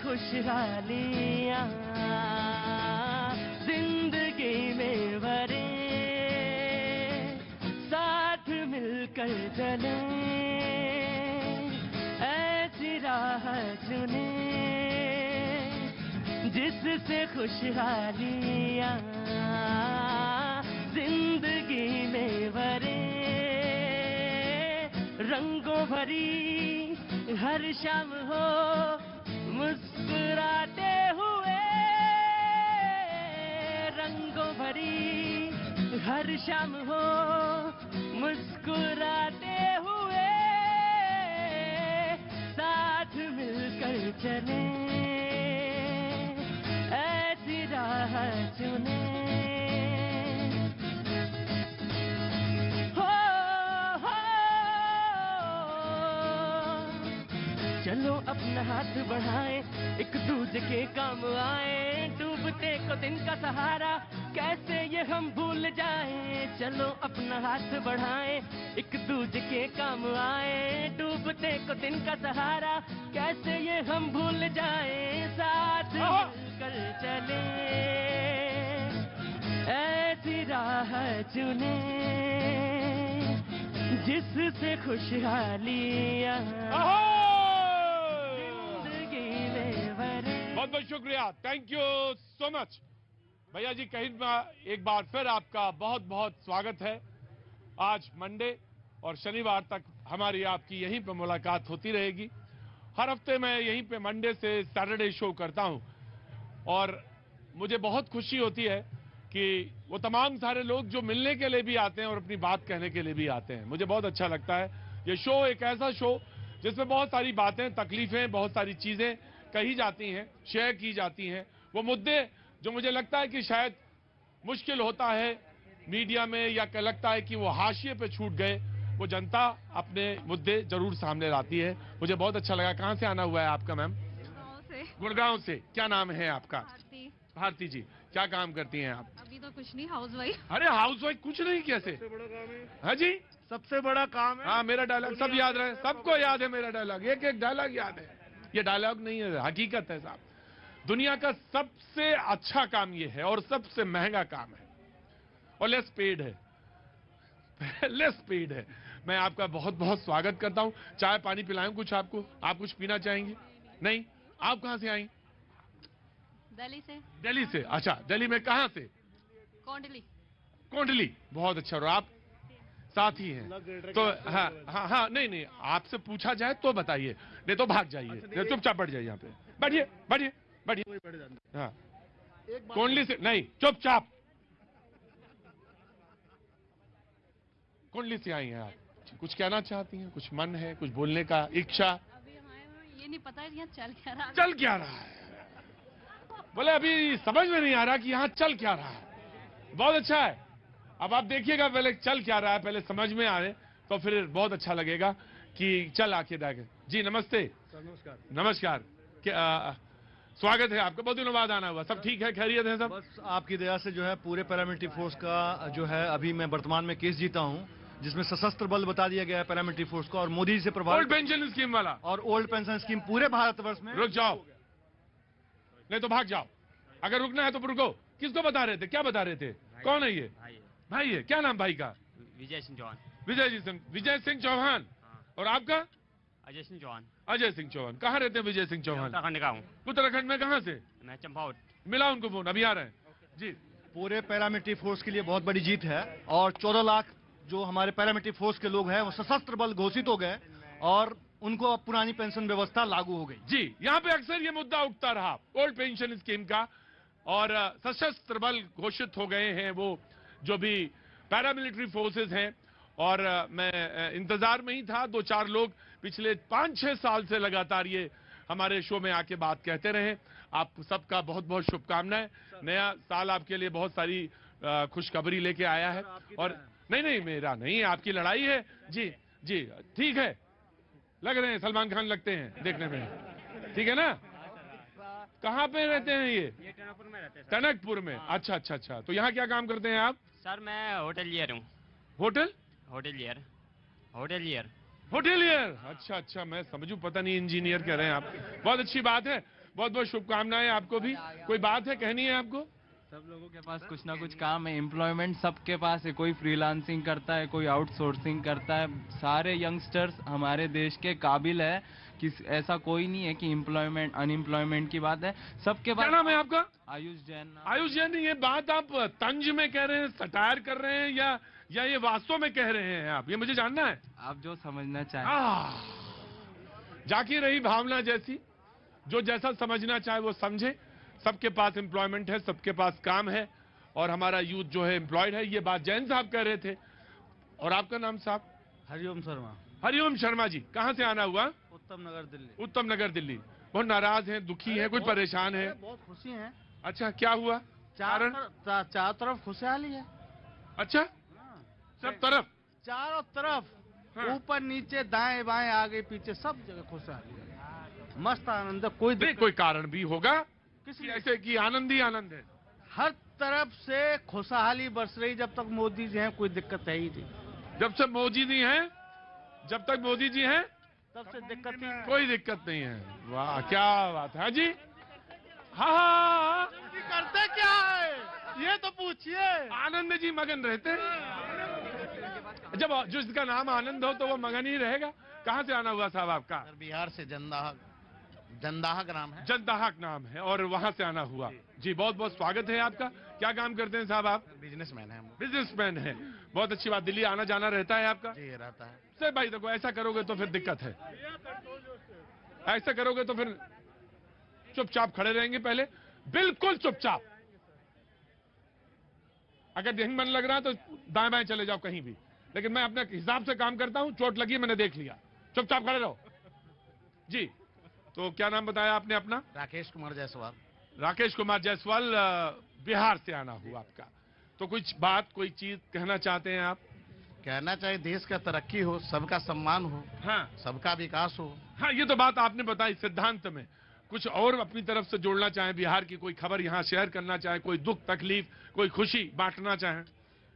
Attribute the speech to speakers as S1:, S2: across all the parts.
S1: खुशहालियाँ जिंदगी में भरे, साथ मिलकर चले, ऐसी राह चुने जिससे खुशहालियाँ जिंदगी में भरे, रंगों भरी हर शाम हो मुस्कुराते हुए, रंगों भरी हर शाम हो मुस्कुराते हुए, साथ मिलकर चले, ऐसी राह चुने। चलो अपना हाथ बढ़ाएं, एक दूजे के काम आए, डूबते को दिन का सहारा कैसे ये हम भूल जाएं। चलो अपना हाथ बढ़ाएं, एक दूजे के काम आए, डूबते को दिन का सहारा कैसे ये हम भूल जाएं। साथ मिलकर चले, ऐसी राह चुने जिससे खुशहालियाँ
S2: बहुत बहुत शुक्रिया, थैंक यू सो मच भैया जी। कहीं एक बार फिर आपका बहुत बहुत स्वागत है। आज मंडे और शनिवार तक हमारी आपकी यहीं पे मुलाकात होती रहेगी। हर हफ्ते मैं यहीं पे मंडे से सैटरडे शो करता हूं और मुझे बहुत खुशी होती है कि वो तमाम सारे लोग जो मिलने के लिए भी आते हैं और अपनी बात कहने के लिए भी आते हैं। मुझे बहुत अच्छा लगता है। ये शो एक ऐसा शो जिसमें बहुत सारी बातें, तकलीफें, बहुत सारी चीजें कही जाती हैं, शेयर की जाती हैं। वो मुद्दे जो मुझे लगता है कि शायद मुश्किल होता है मीडिया में, या लगता है कि वो हाशिए पे छूट गए, वो जनता अपने मुद्दे जरूर सामने लाती है। मुझे बहुत अच्छा लगा। कहां से आना हुआ है आपका मैम? गुड़गांव से। क्या नाम है आपका?
S3: भारती।
S2: भारती जी, क्या काम करती हैं आप?
S3: अभी तो कुछ नहीं, हाउसवाइफ।
S2: अरे हाउसवाइफ कुछ नहीं, कैसे?
S4: सबसे बड़ा काम है।
S2: हाँ जी,
S4: सबसे बड़ा काम है।
S2: हाँ, मेरा डायलॉग सब याद रहे, सबको याद है मेरा डायलॉग, एक एक डायलॉग याद है। ये डायलॉग नहीं है, हकीकत है साहब। दुनिया का सबसे अच्छा काम ये है और सबसे महंगा काम है और लेस पेड है। लेस पेड है। मैं आपका बहुत बहुत स्वागत करता हूं। चाय पानी पिलाऊं कुछ आपको? आप कुछ पीना चाहेंगे? नहीं? आप कहां से आई?
S3: दिल्ली से।
S2: दिल्ली से। अच्छा, दिल्ली में कहां से?
S3: कोंडली।
S2: कोंडली। बहुत अच्छा। और आप? साथ ही हैं तो? हाँ हाँ हाँ, नहीं नहीं, आपसे पूछा जाए तो बताइए, नहीं तो भाग जाइए, चुपचाप बैठ जाइए यहाँ पे। बैठिए बैठिए बैठिए। हाँ, कोंडली से नहीं, चुपचाप। कोंडली से आई हैं आप, कुछ कहना चाहती हैं? कुछ मन है, कुछ बोलने का इच्छा?
S3: अभी हमारे ये नहीं पता है यहाँ चल क्या रहा है।
S2: चल क्या रहा है? बोले अभी समझ में नहीं आ रहा कि यहाँ चल क्या रहा है। बहुत अच्छा है। अब आप देखिएगा, पहले चल क्या रहा है, पहले समझ में आए तो फिर बहुत अच्छा लगेगा कि चल आके देखे। जी नमस्ते
S4: सर। नमस्कार।
S2: नमस्कार। स्वागत है आपका। बहुत दिनों बाद आना हुआ। सब ठीक है, खैरियत है सब?
S4: बस आपकी दया से जो है पूरे पैरामिलिट्री फोर्स का जो है अभी मैं वर्तमान में केस जीता हूँ, जिसमें सशस्त्र बल बता दिया गया है पैरामिलिट्री फोर्स को, और मोदी से प्रभावित
S2: ओल्ड पेंशन स्कीम वाला
S4: और ओल्ड पेंशन स्कीम पूरे भारतवर्ष में।
S2: रुक जाओ, नहीं तो भाग जाओ। अगर रुकना है तो रुको। किसको बता रहे थे? क्या बता रहे थे? कौन है ये? भाई है। क्या नाम भाई का?
S5: विजय सिंह चौहान।
S2: विजय सिंह चौहान। और आपका?
S5: अजय सिंह चौहान।
S2: अजय सिंह चौहान। कहाँ रहते हैं विजय सिंह चौहान?
S5: उत्तराखंड का हूँ।
S2: उत्तराखंड में कहाँ से?
S5: मैं चंपावत।
S2: मिला उनको फोन, अभी आ रहे हैं जी।
S4: पूरे पैरामिलिट्री फोर्स के लिए बहुत बड़ी जीत है और 14 लाख जो हमारे पैरामिलिट्री फोर्स के लोग हैं वो सशस्त्र बल घोषित हो गए और उनको अब पुरानी पेंशन व्यवस्था लागू हो गई।
S2: जी, यहाँ पे अक्सर ये मुद्दा उठता रहा ओल्ड पेंशन स्कीम का, और सशस्त्र बल घोषित हो गए हैं वो जो भी पैरामिलिट्री फोर्सेस हैं। और मैं इंतजार में ही था। 2-4 लोग पिछले 5-6 साल से लगातार ये हमारे शो में आके बात कहते रहे। आप सबका बहुत बहुत शुभकामनाएं। नया साल आपके लिए बहुत सारी खुशखबरी लेके आया है। और नहीं नहीं, मेरा नहीं, आपकी लड़ाई है। जी जी, ठीक है, लग रहे हैं सलमान खान लगते हैं देखने में, ठीक है ना? कहाँ पे रहते हैं ये?
S5: टनकपुर में रहते हैं।
S2: टनकपुर में। अच्छा अच्छा अच्छा। तो यहाँ क्या काम करते हैं आप?
S5: सर मैं होटलियर हूँ।
S2: होटल?
S5: होटलियर। होटलियर।
S2: होटलियर। अच्छा अच्छा, मैं समझू, पता नहीं इंजीनियर कह रहे हैं आप। बहुत अच्छी बात है। बहुत बहुत शुभकामनाएं आपको भी। कोई बात है कहनी है आपको?
S6: सब लोगों के पास कुछ ना कुछ काम है, एम्प्लॉयमेंट सबके पास है, कोई फ्रीलांसिंग करता है, कोई आउटसोर्सिंग करता है। सारे यंगस्टर्स हमारे देश के काबिल है कि ऐसा कोई नहीं है कि एम्प्लॉयमेंट अनएम्प्लॉयमेंट की बात है, सबके
S2: क्या
S6: पास।
S2: नाम है आपका?
S6: आयुष जैन।
S2: आयुष जैन, ये बात आप तंज में कह रहे हैं, सटायर कर रहे हैं, या ये वास्तव में कह रहे हैं आप? ये मुझे जानना है।
S6: आप जो समझना चाहें।
S2: जाकी रही भावना जैसी, जो जैसा समझना चाहे वो समझे। सबके पास एम्प्लॉयमेंट है, सबके पास काम है, और हमारा यूथ जो है एम्प्लॉयड है। ये बात जैन साहब कह रहे थे। और आपका नाम साहब?
S4: हरिओम शर्मा।
S2: हरिओम शर्मा जी, कहाँ से आना हुआ?
S4: उत्तम नगर दिल्ली।
S2: उत्तम नगर दिल्ली। बहुत नाराज हैं, दुखी हैं, कुछ परेशान है?
S4: बहुत खुशी है।
S2: अच्छा, क्या हुआ? कारण?
S4: चारों तरफ खुशहाली है।
S2: अच्छा, सब तरफ?
S4: चारों तरफ,
S2: हाँ।
S4: ऊपर नीचे दाएं बाएं आगे पीछे सब जगह खुशहाली है। मस्त आनंद है, कोई
S2: नहीं,
S4: दिक्कत
S2: कोई कारण भी होगा
S4: किसी
S2: ऐसे कि आनंद ही आनंद है।
S4: हर तरफ से खुशहाली बरस रही। जब तक मोदी जी हैं कोई दिक्कत है ही नहीं।
S2: जब से मोदी जी हैं, जब तक मोदी जी हैं,
S4: तब से दिक्कत ही नहीं।
S2: कोई दिक्कत नहीं है। वाह, क्या बात है जी। हाँ,
S4: करते क्या है ये तो पूछिए।
S2: आनंद जी मगन रहते हैं। जब जिसका नाम आनंद हो तो वो मगन ही रहेगा। कहाँ से आना हुआ साहब आपका?
S7: बिहार से जंदाहा नाम है।
S2: जनदाहक नाम है, और वहां से आना हुआ। जी, बहुत बहुत स्वागत है आपका। क्या काम करते हैं साहब आप?
S7: बिजनेसमैन है।
S2: बिजनेसमैन है। बहुत अच्छी बात। दिल्ली आना जाना रहता है आपका?
S7: जी, रहता है।
S2: सर भाई देखो, ऐसा करोगे तो फिर दिक्कत है। ऐसा करोगे तो फिर चुपचाप खड़े रहेंगे पहले, बिल्कुल चुपचाप। अगर नहीं मन लग रहा है तो दाएं बाएं चले जाओ कहीं भी, लेकिन मैं अपने हिसाब से काम करता हूं। चोट लगी, मैंने देख लिया। चुपचाप खड़े रहो जी। तो क्या नाम बताया आपने अपना?
S7: राकेश कुमार जायसवाल।
S2: राकेश कुमार जायसवाल, बिहार से आना हुआ आपका। तो कुछ बात, कोई चीज कहना चाहते हैं आप?
S7: कहना चाहिए देश का तरक्की हो, सबका सम्मान हो,
S2: हाँ
S7: सबका विकास हो।
S2: हाँ, ये तो बात आपने बताई सिद्धांत में। कुछ और अपनी तरफ से जोड़ना चाहें, बिहार की कोई खबर यहाँ शेयर करना चाहें, कोई दुख तकलीफ, कोई खुशी बांटना चाहें?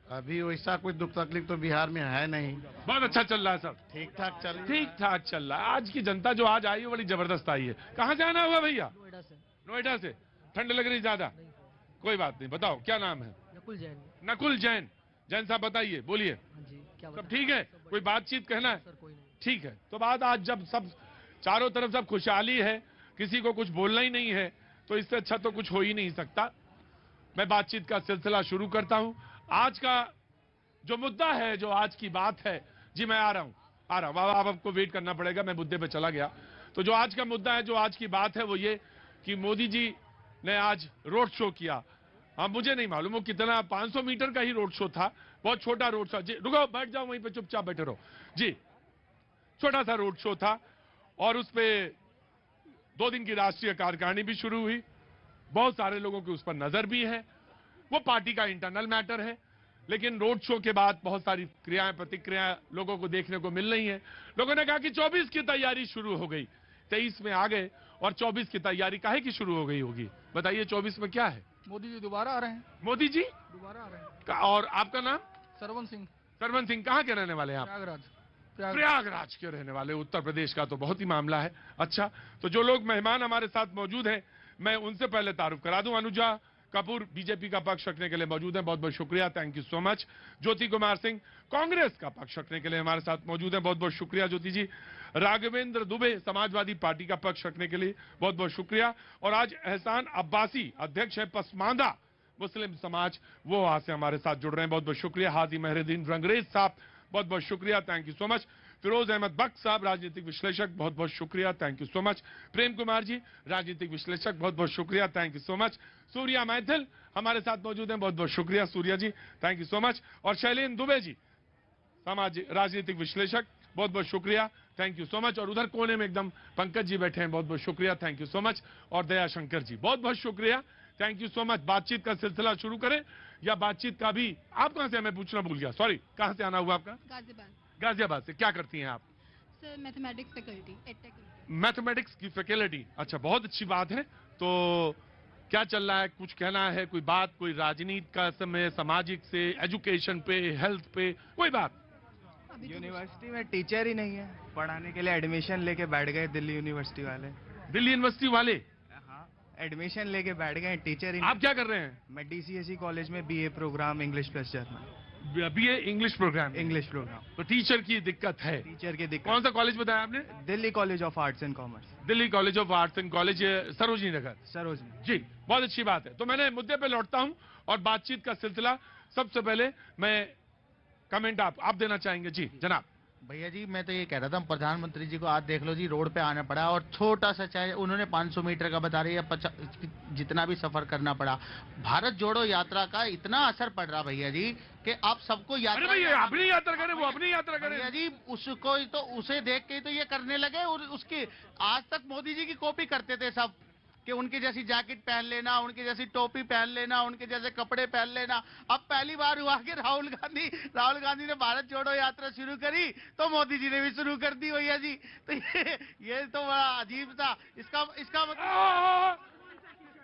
S7: अभी वैसा कोई दुख तकलीफ तो बिहार में है नहीं।
S2: बहुत अच्छा चल रहा है सब,
S7: ठीक ठाक चल रही है।
S2: ठीक ठाक चल रहा है। आज की जनता जो आज आई है बड़ी जबरदस्त आई है। कहाँ से आना हुआ भैया? नोएडा से। ठंड लग रही ज्यादा? कोई बात नहीं, बताओ क्या नाम है?
S8: नकुल जैन।
S2: नकुल जैन। जैन साहब बताइए, बोलिए।
S8: जी, क्या
S2: सब ठीक है? कोई बातचीत कहना है?
S8: सर कोई नहीं।
S2: ठीक है। तो बात आज जब सब चारों तरफ सब खुशहाली है, किसी को कुछ बोलना ही नहीं है, तो इससे अच्छा तो कुछ हो ही नहीं सकता। मैं बातचीत का सिलसिला शुरू करता हूं। आज का जो मुद्दा है, जो आज की बात है, जी मैं आ रहा हूं। अब आपको वेट करना पड़ेगा, मैं मुद्दे पे चला गया। तो जो आज का मुद्दा है, जो आज की बात है, वो ये कि मोदी जी ने आज रोड शो किया। अब मुझे नहीं मालूम वो कितना, 500 मीटर का ही रोड शो था, बहुत छोटा रोड शो। जी रुको, बैठ जाओ वहीं पे, चुपचाप बैठे रहो जी। छोटा सा रोड शो था, और उस पे 2 दिन की राष्ट्रीय कार्यकारिणी भी शुरू हुई। बहुत सारे लोगों की उस पर नजर भी है। वो पार्टी का इंटरनल मैटर है, लेकिन रोड शो के बाद बहुत सारी क्रियाएं, प्रतिक्रियाएं लोगों को देखने को मिल रही हैं। लोगों ने कहा कि 24 की तैयारी शुरू हो गई। 23 में आ गए, और 24 की तैयारी काहे की शुरू हो गई होगी? बताइए, 24 में क्या है?
S8: मोदी जी दोबारा आ रहे हैं।
S2: मोदी जी
S8: दोबारा आ रहे हैं।
S2: और आपका नाम?
S8: सरवन सिंह।
S2: सरवन सिंह। कहाँ के रहने वाले हैं आप?
S8: प्रयागराज।
S2: प्रयागराज के रहने वाले। उत्तर प्रदेश का तो बहुत ही मामला है। अच्छा, तो जो लोग मेहमान हमारे साथ मौजूद हैं, मैं उनसे पहले तारुफ करा दूं। अनुजा कपूर बीजेपी का पक्ष रखने के लिए मौजूद हैं, बहुत बहुत शुक्रिया, thank you so much. Jyoti Kumar Singh Congress का पक्ष रखने के लिए हमारे साथ मौजूद हैं, बहुत बहुत शुक्रिया ज्योति जी। राघवेंद्र दुबे समाजवादी पार्टी का पक्ष रखने के लिए बहुत बहुत शुक्रिया। और आज एहसान अब्बासी, अध्यक्ष है पसमांदा मुस्लिम समाज, वो आज से हमारे साथ जुड़ रहे हैं, बहुत बहुत शुक्रिया। हादी मेहरुद्दीन रंगरेज साहब, बहुत बहुत शुक्रिया, thank you so much. Firoz Ahmad Bakhsh साहब, राजनीतिक विश्लेषक, बहुत बहुत शुक्रिया, thank you so much. Prem Kumar ji, राजनीतिक विश्लेषक, बहुत बहुत शुक्रिया, thank you so much. Surya Maithil हमारे साथ मौजूद हैं, बहुत बहुत शुक्रिया Surya ji, thank you so much. और शैलेंद्र दुबे जी, राजनीतिक विश्लेषक, बहुत बहुत शुक्रिया, थैंक यू सो मच। और उधर कोने में एकदम पंकज जी बैठे हैं, बहुत बहुत शुक्रिया, थैंक यू सो मच। और दया शंकर जी, बहुत बहुत शुक्रिया, थैंक यू सो मच। बातचीत का सिलसिला शुरू करें, या बातचीत का भी? आप कहां से? मैं पूछना भूल गया, सॉरी। कहां से आना हुआ आपका?
S3: गाजियाबाद।
S2: गाजियाबाद से। क्या करती हैं आप?
S3: Sir mathematics faculty, edtech.
S2: Mathematics की फैकल्टी। अच्छा, बहुत अच्छी बात है। तो क्या चल रहा है, कुछ कहना है? कोई बात, कोई राजनीति का समय, सामाजिक से, एजुकेशन पे, हेल्थ पे, कोई बात?
S6: यूनिवर्सिटी में टीचर ही नहीं है, पढ़ाने के लिए एडमिशन लेके बैठ गए दिल्ली यूनिवर्सिटी वाले।
S2: दिल्ली यूनिवर्सिटी वाले?
S6: हाँ, एडमिशन लेके बैठ गए टीचर।
S2: आप क्या कर रहे हैं?
S6: मैं डीसीएसई कॉलेज में BA programme English plus German.
S2: BA English programme.
S6: English programme.
S2: तो टीचर की दिक्कत है।
S6: टीचर की दिक्कत।
S2: कौन सा कॉलेज बताया आपने?
S6: Delhi college of arts and commerce.
S2: Delhi college of arts and college, Sarojini Nagar.
S6: Sarojini.
S2: जी, बहुत अच्छी बात है। तो मैंने मुद्दे पे लौटता हूं और बातचीत का सिलसिला। सबसे पहले मैं कमेंट आप देना चाहेंगे? जी जनाब।
S7: भैया जी, मैं तो ये कह रहा था, प्रधानमंत्री जी को आज देख लो जी, रोड पे आना पड़ा और छोटा सा, चाहे उन्होंने 500 मीटर का बता रही है, जितना भी सफर करना पड़ा, भारत जोड़ो यात्रा का इतना असर पड़ रहा भैया जी कि आप सबको
S2: अरे
S7: यात्रा,
S2: भाई अपनी यात्रा करें, वो अपनी यात्रा करें।
S7: भैया जी उसको तो, उसे देख के ही तो ये करने लगे। और उसकी आज तक मोदी जी की कॉपी करते थे सब, कि उनकी जैसी जैकेट पहन लेना, उनकी जैसी टोपी पहन लेना, उनके जैसे कपड़े पहन लेना। अब पहली बार हुआ कि राहुल गांधी ने भारत जोड़ो यात्रा शुरू करी तो मोदी जी ने भी शुरू कर दी भैया जी। तो ये तो बड़ा अजीब था। इसका मतलब,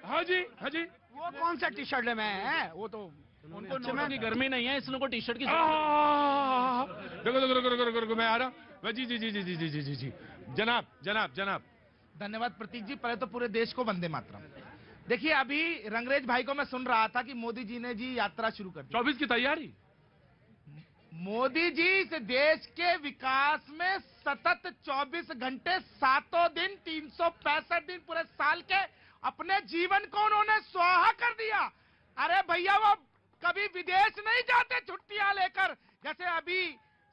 S2: हाँ जी, हाँ जी।
S8: वो कौन सा टी शर्ट में है? वो तो उनको नोटों की गर्मी नहीं है, इसलिए को टी शर्ट की
S2: देखो मैं आ रहा हूँ। जी जी जी जी जी जी जी जी जी जनाब जनाब जनाब।
S9: धन्यवाद प्रतीक जी। पहले तो पूरे देश को वंदे मातरम। देखिए, अभी रंगरेज भाई को मैं सुन रहा था कि मोदी जी ने जी यात्रा शुरू कर दी।
S2: 24 की तैयारी।
S9: मोदी जी इस देश के विकास में सतत 24 घंटे 7 दिन 365 दिन पूरे साल के अपने जीवन को उन्होंने स्वाहा कर दिया। अरे भैया, वो कभी विदेश नहीं जाते छुट्टियां लेकर, जैसे अभी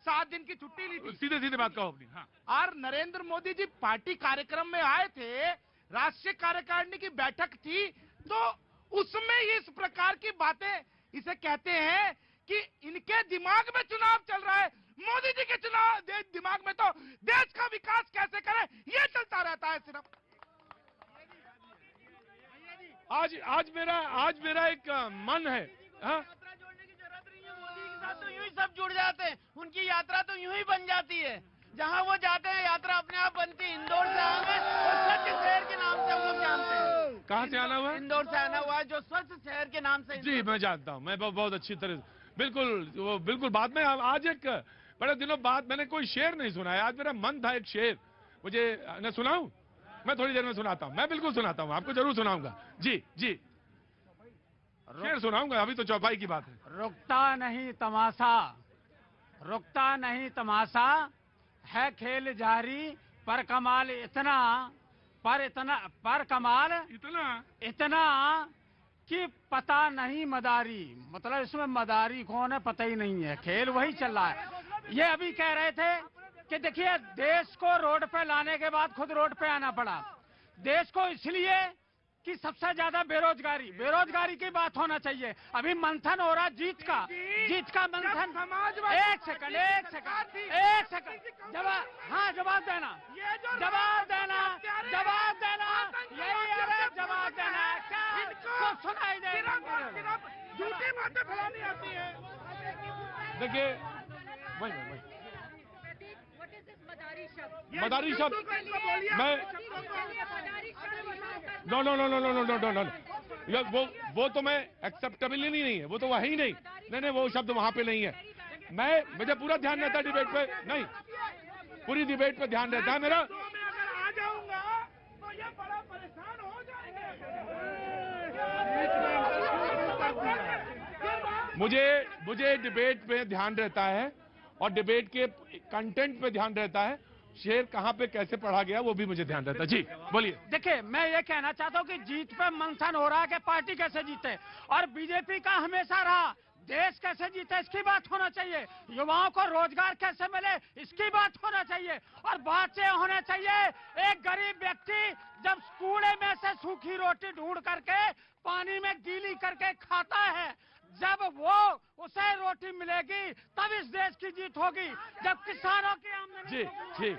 S9: 7 दिन की छुट्टी ली थी।
S2: सीधे सीधे बात कहो अपनी। हाँ।
S9: और नरेंद्र मोदी जी पार्टी कार्यक्रम में आए थे, राष्ट्रीय कार्यकारिणी की बैठक थी, तो उसमें इस प्रकार की बातें इसे कहते हैं कि इनके दिमाग में चुनाव चल रहा है। मोदी जी के दिमाग में तो देश का विकास कैसे करें ये चलता रहता है सिर्फ।
S2: आज मेरा एक मन है। हाँ?
S10: तो यूं ही सब जुड़ जाते हैं, उनकी यात्रा तो यूं ही बन जाती है। जहां वो जाते हैं यात्रा अपने आप बनती है। इंदौर से आए हैं और स्वच्छ शहर के नाम से हम लोग जानते हैं।
S2: कहाँ से आना हुआ है?
S10: इंदौर से आना हुआ है, जो स्वच्छ शहर के नाम से।
S2: जी मैं जानता हूँ, मैं बहुत अच्छी तरह से। बिल्कुल बाद में। आज एक बड़े दिनों बाद मैंने कोई शेर नहीं सुना है। आज मेरा मन था एक शेर, मुझे न सुनाऊं? मैं थोड़ी देर में सुनाता हूँ। मैं बिल्कुल सुनाता हूँ, आपको जरूर सुनाऊंगा। जी जी, शेर सुनाऊंगा। अभी तो चौपाई की बात है।
S11: रुकता नहीं तमाशा, रुकता नहीं तमाशा, है खेल जारी, पर कमाल इतना, पर कमाल इतना कि पता नहीं मदारी। मतलब इसमें मदारी कौन है पता ही नहीं है, खेल वही चल रहा है। ये अभी कह रहे थे कि देखिए, देश को रोड पे लाने के बाद खुद रोड पे आना पड़ा। देश को इसलिए कि सबसे ज्यादा बेरोजगारी की बात होना चाहिए। अभी मंथन हो रहा जीत का मंथन। एक सेकंड जवाब, हाँ जवाब देना, यही जवाब देना। क्या सुनाई दे?
S9: झूठी बातें फैलानी आती है।
S2: देखिए वही मदारी शब्द मैं नो वो तो मैं एक्सेप्टेबल ही नहीं है। वो तो वही नहीं, वो शब्द वहां पे नहीं है। मुझे पूरा ध्यान रहता है डिबेट पे। नहीं, पूरी डिबेट पे ध्यान रहता है मेरा।
S9: आ जाऊंगा तो ये बड़ा परेशान हो जाएंगे।
S2: मुझे डिबेट पे ध्यान रहता है और डिबेट के कंटेंट पे ध्यान रहता है। शेर कहाँ पे कैसे पढ़ा गया वो भी मुझे ध्यान रहता है। जी बोलिए।
S11: देखिए, मैं ये कहना चाहता हूँ कि जीत पे मंथन हो रहा है कि पार्टी कैसे जीते, और बीजेपी का हमेशा रहा देश कैसे जीते इसकी बात होना चाहिए, युवाओं को रोजगार कैसे मिले इसकी बात होना चाहिए। और बात ये होना चाहिए, एक गरीब व्यक्ति जब कूड़े में से सूखी रोटी ढूंढ करके पानी में गीली करके खाता है, जब वो उसे रोटी मिलेगी तब इस देश की जीत होगी। जब किसानों की आमदनी।
S2: जी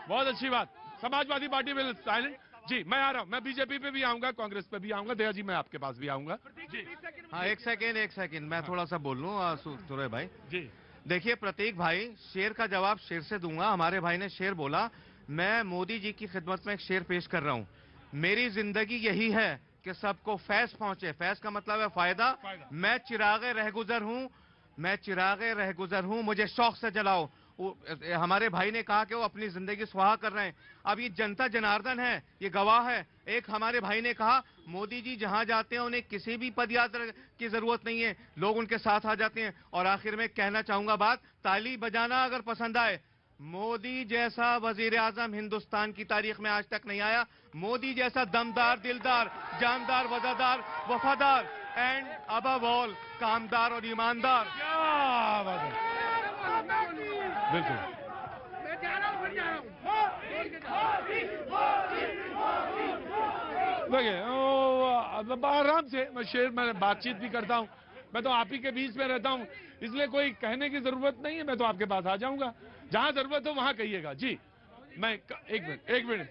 S2: बहुत अच्छी बात। समाजवादी पार्टी में साइलेंट। जी मैं आ रहा हूँ, मैं बीजेपी पे भी आऊंगा, कांग्रेस पे भी आऊंगा। दया जी मैं आपके पास भी आऊंगा। जी
S4: हाँ, एक सेकेंड मैं थोड़ा सा बोल लूँ सूर्य भाई।
S2: जी
S4: देखिए प्रतीक भाई, शेर का जवाब शेर से दूंगा। हमारे भाई ने शेर बोला, मैं मोदी जी की खिदमत में एक शेर पेश कर रहा हूँ। मेरी जिंदगी यही है कि सबको फैज पहुंचे। फैज का मतलब है फायदा। मैं चिरागे रहगुजर हूँ, मुझे शौक से जलाओ। हमारे भाई ने कहा कि वो अपनी जिंदगी सुहा कर रहे हैं। अब ये जनता जनार्दन है, ये गवाह है। एक हमारे भाई ने कहा मोदी जी जहां जाते हैं उन्हें किसी भी पदयात्रा की जरूरत नहीं है, लोग उनके साथ आ जाते हैं। और आखिर में कहना चाहूंगा बात, ताली बजाना अगर पसंद आए, मोदी जैसा वजीर आजम हिंदुस्तान की तारीख में आज तक नहीं आया। मोदी जैसा दमदार, दिलदार, जानदार, वफादार, वफादार एंड अबव ऑल कामदार और ईमानदार।
S2: क्या बात है, बिल्कुल। देखिए आराम से मैं बातचीत भी करता हूँ, मैं तो आप ही के बीच में रहता हूँ, इसलिए कोई कहने की जरूरत नहीं है। मैं तो आपके पास आ जाऊंगा, जहां जरूरत हो वहां कहिएगा। जी मैं एक मिनट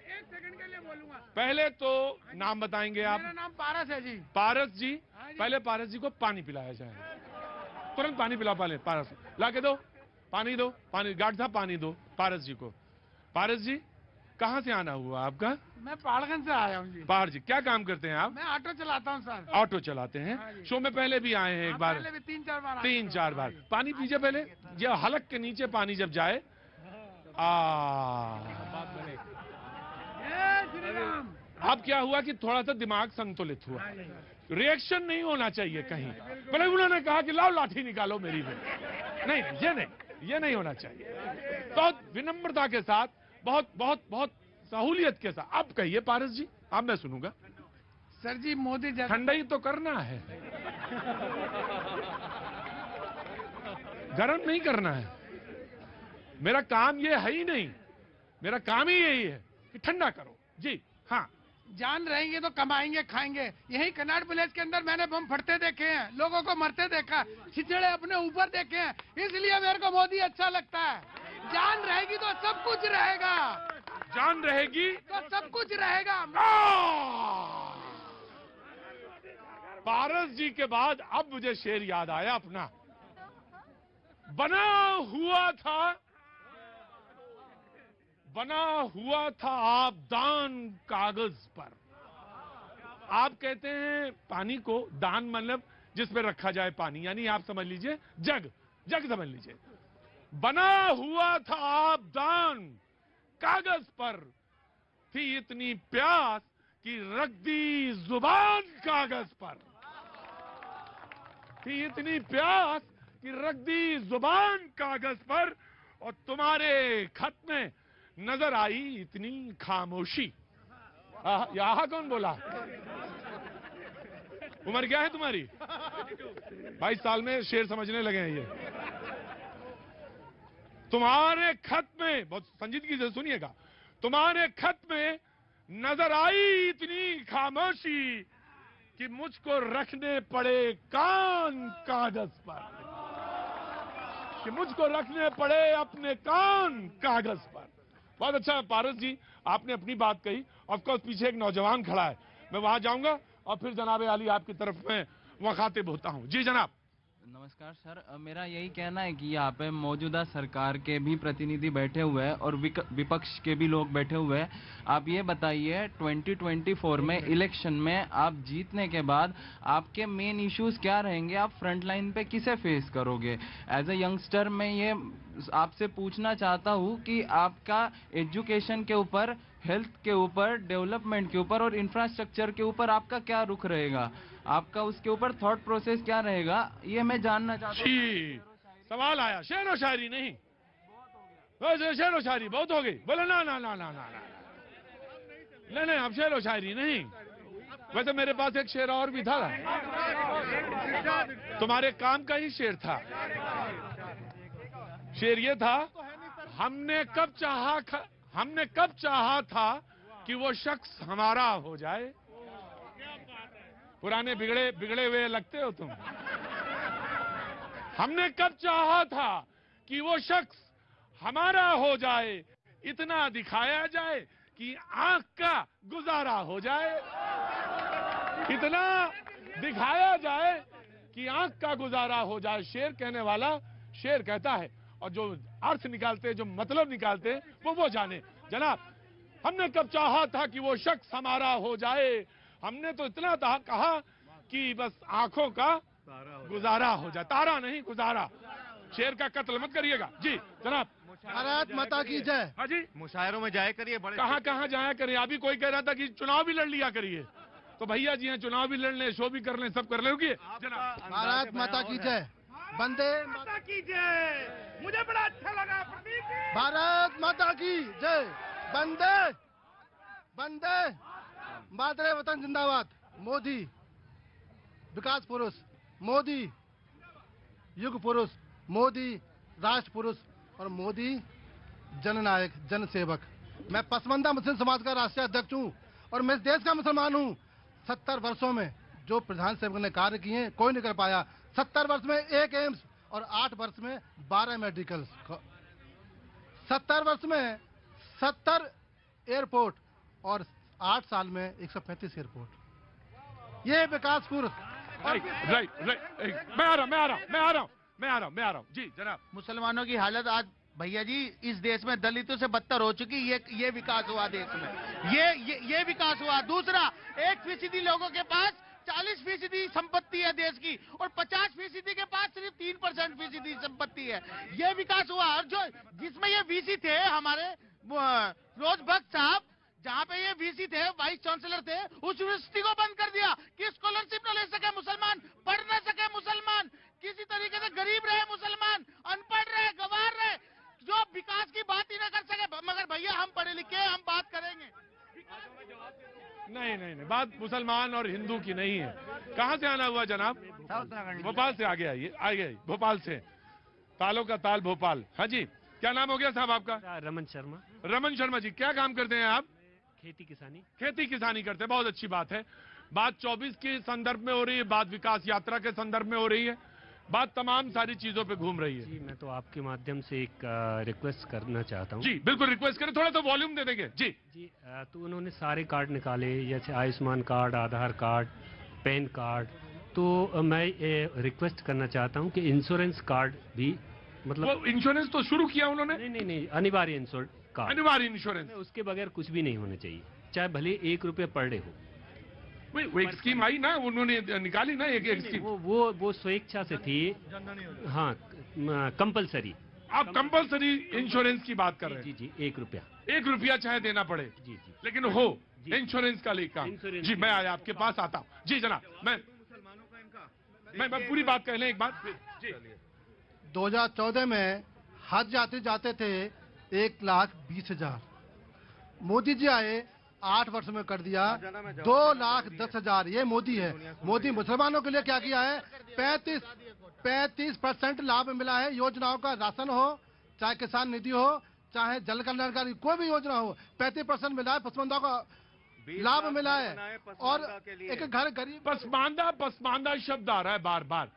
S2: पहले तो नाम बताएंगे आप?
S9: मेरा नाम पारस है जी।
S2: पारस जी, पहले पारस जी को पानी पिलाया जाए, तुरंत पानी पिलाओ। पहले पारस ला के दो, पानी दो, पानी गार्ड साहब पानी दो पारस जी को। पारस जी कहाँ से आना हुआ आपका?
S9: मैं पहाड़गंज से आया हूँ जी।
S2: पहाड़ जी, क्या काम करते हैं आप?
S9: मैं ऑटो चलाता हूँ सर।
S2: ऑटो चलाते हैं। शो में पहले भी आए हैं एक बार?
S9: पहले भी 3-4 बार।
S2: 3-4 बार। पानी पीजिए पहले, ये हलक के नीचे पानी जब जाए। अब क्या हुआ कि थोड़ा सा दिमाग संतुलित हुआ, रिएक्शन नहीं होना चाहिए कहीं। पहले उन्होंने कहा कि लाओ लाठी निकालो मेरी में, नहीं ये नहीं होना चाहिए। तो विनम्रता के साथ, बहुत बहुत बहुत सहूलियत के साथ अब कहिए पारस जी, अब मैं सुनूंगा।
S9: सर जी मोदी
S2: ठंडाई तो करना है, गरम नहीं करना है। मेरा काम ये है ही नहीं, मेरा काम ही यही है कि ठंडा करो। जी हाँ,
S9: जान रहेंगे तो कमाएंगे खाएंगे। यही कनाड विलेज के अंदर मैंने बम फटते देखे हैं, लोगों को मरते देखा, छिछड़े अपने ऊपर देखे हैं, इसलिए मेरे को मोदी अच्छा लगता है। जान रहेगी तो सब कुछ रहेगा,
S2: जान रहेगी
S9: तो सब कुछ रहेगा।
S2: पारस जी के बाद अब मुझे शेर याद आया अपना। बना हुआ था आबदान कागज पर। आप कहते हैं पानी को दान, मतलब जिस पे रखा जाए पानी, यानी आप समझ लीजिए जग समझ लीजिए। बना हुआ था आबदान कागज पर, थी इतनी प्यास कि रख दी जुबान कागज पर। थी इतनी प्यास कि रख दी जुबान कागज पर, और तुम्हारे खत में नजर आई इतनी खामोशी। यहां कौन बोला? उम्र क्या है तुम्हारी? 22 साल में शेर समझने लगे हैं ये। तुम्हारे खत में, बहुत संजीदगी से सुनिएगा, तुम्हारे खत में नजर आई इतनी खामोशी कि मुझको रखने पड़े कान कागज पर, कि मुझको रखने पड़े अपने कान कागज पर। बहुत अच्छा पारस जी, आपने अपनी बात कही। ऑफकोर्स पीछे एक नौजवान खड़ा है, मैं वहां जाऊंगा और फिर जनाब आली आपकी तरफ में मुखातिब होता हूं। जी जनाब।
S6: नमस्कार सर, मेरा यही कहना है कि यहाँ पे मौजूदा सरकार के भी प्रतिनिधि बैठे हुए हैं और विपक्ष के भी लोग बैठे हुए हैं। आप ये बताइए 2024 में इलेक्शन में आप जीतने के बाद आपके मेन इश्यूज क्या रहेंगे? आप फ्रंट लाइन पे किसे फेस करोगे? एज ए यंगस्टर मैं ये आपसे पूछना चाहता हूँ कि आपका एजुकेशन के ऊपर, हेल्थ के ऊपर, डेवलपमेंट के ऊपर और इंफ्रास्ट्रक्चर के ऊपर आपका क्या रुख रहेगा? आपका उसके ऊपर थॉट प्रोसेस क्या रहेगा, ये मैं जानना चाहता हूँ।
S2: सवाल आया, शेर व शायरी नहीं, शेर व शायरी बहुत हो गई। बोले ना ना ना ना ना नहीं, अब शेर व शायरी नहीं। वैसे मेरे पास एक शेर और भी था, तुम्हारे काम का ही शेर था। शेर ये था, हमने कब चाहा था कि वो शख्स हमारा हो जाए। पुराने बिगड़े हुए लगते हो तुम। हमने कब चाहा था कि वो शख्स हमारा हो जाए, इतना दिखाया जाए कि आंख का गुजारा हो जाए। इतना दिखाया जाए कि आंख का गुजारा हो जाए। शेर कहने वाला शेर कहता है, और जो अर्थ निकालते, जो मतलब निकालते, वो जाने। जनाब, हमने कब चाहा था कि वो शख्स हमारा हो जाए, हमने तो इतना कहा कि बस आंखों का गुजारा हो जाए, तारा नहीं गुजारा। शेर का कत्ल मत करिएगा। जी जनाब।
S9: भारत माता की जय।
S2: हाँ जी,
S4: मुशायरों में जाया करिए, बड़े
S2: कहाँ कहाँ जाया करिए। अभी कोई कह रहा था कि चुनाव भी लड़ लिया करिए, तो भैया जी हैं, चुनाव भी लड़ लें, शो भी कर लें, सब कर लें। रुकिए जनाब।
S9: भारत माता की जय। वंदे माता की जय। मुझे बड़ा अच्छा लगा प्रदीप जी। भारत माता की जय। वंदे वंदे मातरे वतन जिंदाबाद। मोदी विकास पुरुष, मोदी युग पुरुष, मोदी राष्ट्र पुरुष और मोदी जननायक, जनसेवक। मैं पसमंदा मुस्लिम समाज का राष्ट्रीय अध्यक्ष हूँ और मैं इस देश का मुसलमान हूँ। 70 वर्षों में जो प्रधान सेवक ने कार्य किए हैं कोई नहीं कर पाया। 70 वर्ष में 1 एम्स और 8 वर्ष में 12 मेडिकल। 70 वर्ष में 70 एयरपोर्ट और 8 साल में 135 एयरपोर्ट। ये विकास पुरुष।
S2: राइट, मैं आ रहा हूँ जी जनाब।
S7: मुसलमानों की हालत आज भैया जी इस देश में दलितों से बदतर हो चुकी। ये विकास हुआ देश में, ये विकास हुआ। दूसरा, 1% लोगों के पास 40% संपत्ति है देश की और 50% के पास सिर्फ 3% संपत्ति है। ये विकास हुआ। और जो जिसमें ये वीसी थे हमारे फिरोज भक्त साहब, जहाँ पे ये वीसी थे, वाइस चांसलर थे, उस यूनिवर्सिटी को बंद कर दिया कि स्कॉलरशिप न ले सके मुसलमान, पढ़ न सके मुसलमान, किसी तरीके से गरीब रहे मुसलमान, अनपढ़ रहे, गंवार रहे, जो विकास की बात ही न कर सके। मगर भैया हम पढ़े लिखे, हम बात करेंगे।
S2: नहीं, बात मुसलमान और हिंदू की नहीं है। कहाँ से आना हुआ जनाब? भोपाल से आगे आइए, भोपाल से। तालों का ताल भोपाल। हाँ जी, क्या नाम हो गया साहब आपका?
S5: रमन शर्मा।
S2: रमन शर्मा जी, क्या काम करते हैं आप?
S5: खेती किसानी।
S2: खेती किसानी करते हैं, बहुत अच्छी बात है। बात 24 के संदर्भ में हो रही है, बात विकास यात्रा के संदर्भ में हो रही है, बात तमाम सारी चीजों पे घूम रही है।
S5: जी, मैं तो आपके माध्यम से एक रिक्वेस्ट करना चाहता हूँ।
S2: जी बिल्कुल, रिक्वेस्ट करें, थोड़ा तो वॉल्यूम दे देंगे जी।
S5: तो उन्होंने सारे कार्ड निकाले, जैसे आयुष्मान कार्ड, आधार कार्ड, पैन कार्ड। तो मैं रिक्वेस्ट करना चाहता हूँ कि इंश्योरेंस कार्ड भी, मतलब
S2: वो इंश्योरेंस तो शुरू किया उन्होंने।
S5: नहीं, अनिवार्य इंश्योरेंस कार्ड,
S2: अनिवार्य इंश्योरेंस।
S5: उसके बगैर कुछ भी नहीं होना चाहिए, चाहे भले 1 रुपये पर डे हो।
S2: वो एक स्कीम आई ना, उन्होंने निकाली ना एक स्कीम।
S5: वो स्वेच्छा से थी। हाँ, कंपलसरी।
S2: आप कंपलसरी इंश्योरेंस की बात कर रहे हैं?
S5: जी, 1 रुपया।
S2: 1 रुपया चाहे देना पड़े, जी, लेकिन हो इंश्योरेंस का लेकर। जी, मैं आया आपके पास आता हूँ। जी जनाब, मैं पूरी बात कह लें एक बात। जी,
S9: 2014 में हज यात्री जाते थे 1,20,000। मोदी जी आए, 8 वर्ष में कर दिया 2,10,000। ये मोदी है। मोदी मुसलमानों के लिए क्या किया है? 35% लाभ मिला है योजनाओं का। राशन हो, चाहे किसान निधि हो, चाहे जल कल्याणकारी कोई भी योजना हो, 35% मिला है। पसमानदा का लाभ मिला है। और एक घर गरीब।
S2: पसमानदा शब्द आ रहा है बार बार,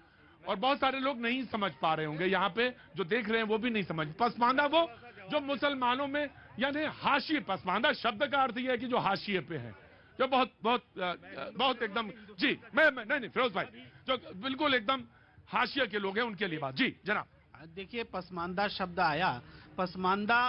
S2: और बहुत सारे लोग नहीं समझ पा रहे होंगे यहाँ पे, जो देख रहे हैं वो भी नहीं समझ। पसमानदा वो जो मुसलमानों में, यानी हाशिए। पसमानदा शब्द का अर्थ यह है कि जो हाशिए पे है, जो बहुत एकदम। जी, नहीं फिरोज भाई, जो बिल्कुल एकदम हाशिया के लोग हैं, उनके लिए बात। जी जनाब।
S8: देखिए, पसमानदा शब्द आया, पसमानदा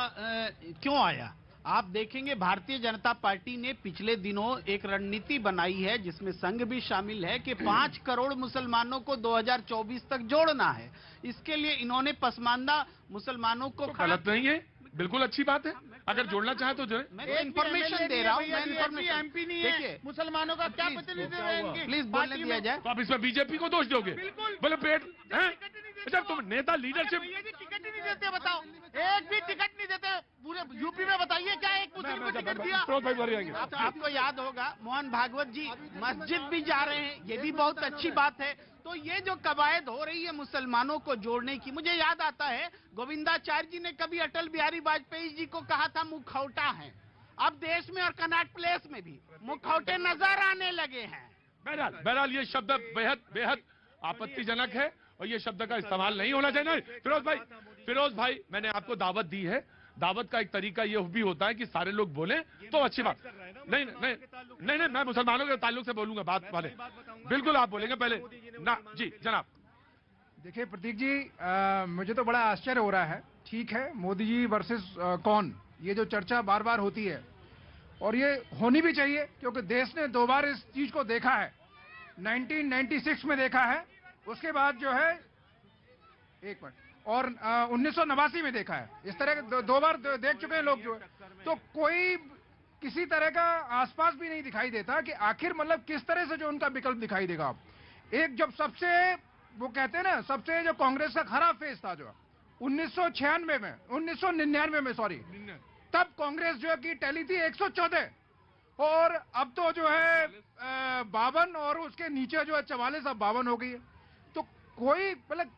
S8: क्यों आया? आप देखेंगे भारतीय जनता पार्टी ने पिछले दिनों एक रणनीति बनाई है जिसमें संघ भी शामिल है कि 5 करोड़ मुसलमानों को 2024 तक जोड़ना है। इसके लिए इन्होंने पसमानदा मुसलमानों को
S2: गलत नहीं है, बिल्कुल अच्छी बात है। अगर जोड़ना चाहे तो जो
S8: मैं इन्फॉर्मेशन दे रहा हूँ। मैं इन्फॉर्मेशन
S7: एमपी नहीं है, मुसलमानों का क्या प्रतिनिधित्व है इनकी?
S8: प्लीज बोलने दिया जाए।
S2: तो आप इसमें बीजेपी को दोष दोगे? बोले पेट है। अच्छा, तुम नेता लीडरशिप
S7: टिकट ही नहीं देते, बताओ, एक भी टिकट नहीं देते पूरे यूपी में। बताइए क्या एक मुस्लिम को टिकट दिया?
S8: आपको याद होगा मोहन भागवत जी मस्जिद भी जा रहे हैं, ये भी बहुत अच्छी बात है। तो ये जो कवायद हो रही है मुसलमानों को जोड़ने की, मुझे याद आता है गोविंदाचार्य जी ने कभी अटल बिहारी वाजपेयी जी को कहा था मुखौटा है। अब देश में और कनॉट प्लेस में भी मुखौटे नजर आने लगे हैं।
S2: बहरहाल ये शब्द बेहद आपत्तिजनक है और ये शब्द का इस्तेमाल नहीं होना चाहिए। फिरोज भाई, मैंने आपको दावत दी है। दावत का एक तरीका ये भी होता है कि सारे लोग बोलें तो अच्छी बात। नहीं, मैं मुसलमानों के ताल्लुक से बोलूंगा बात वाले। बिल्कुल आप बोलेंगे पहले ना। जी जनाब।
S12: देखिए प्रतीक जी, मुझे तो बड़ा आश्चर्य हो रहा है। ठीक है, मोदी जी वर्सेस कौन, ये जो चर्चा बार बार होती है, और ये होनी भी चाहिए क्योंकि देश ने 2 बार इस चीज को देखा है। 1996 में देखा है, उसके बाद जो है 1 मिनट, और 1989 में देखा है। इस तरह के दो बार देख चुके हैं लोग जो है। तो कोई किसी तरह का आसपास भी नहीं दिखाई देता कि आखिर मतलब किस तरह से जो उनका विकल्प दिखाई देगा। आप एक जब सबसे वो कहते हैं ना, सबसे जो कांग्रेस का खराब फेज था जो 1999 में सॉरी, तब कांग्रेस जो है की टैली थी 114 और अब तो जो है 52 और उसके नीचे जो है 44 अब 52 हो गई है। तो कोई मतलब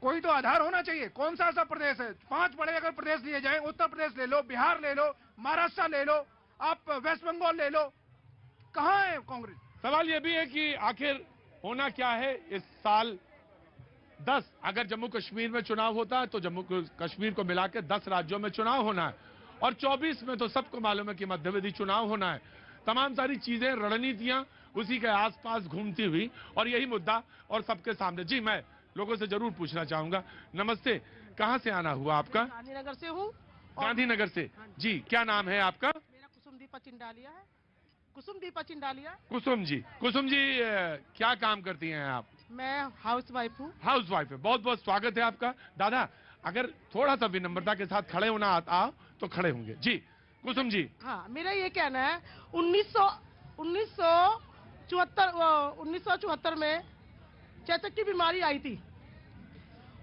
S12: कोई तो आधार होना चाहिए। कौन सा ऐसा प्रदेश है, 5 बड़े अगर प्रदेश लिए जाए, उत्तर प्रदेश ले लो, बिहार ले लो, महाराष्ट्र ले लो, आप वेस्ट बंगाल ले लो, कहां है कांग्रेस?
S2: सवाल यह भी है कि आखिर होना क्या है इस साल। 10 अगर जम्मू कश्मीर में चुनाव होता है तो जम्मू कश्मीर को मिलाकर 10 राज्यों में चुनाव होना है और 24 में तो सबको मालूम है कि मध्यवर्ती चुनाव होना है। तमाम सारी चीजें, रणनीतियां उसी के आसपास घूमती हुई और यही मुद्दा और सबके सामने। जी, मैं लोगों से जरूर पूछना चाहूंगा। नमस्ते, कहां से आना हुआ आपका?
S13: गांधीनगर से हूँ।
S2: गांधीनगर से। जी, क्या नाम है आपका?
S13: मेरा कुसुमदीपा चिंडालिया है। कुसुमदीपा चिंडालिया।
S2: कुसुम जी, क्या काम करती हैं आप?
S13: मैं हाउस वाइफ हूँ।
S2: हाउस वाइफ है। बहुत बहुत स्वागत है आपका। दादा, अगर थोड़ा सा विनम्रता के साथ खड़े होना आता तो खड़े होंगे। जी कुसुम जी।
S13: हाँ, मेरा ये कहना है 1974 में चेचक की बीमारी आई थी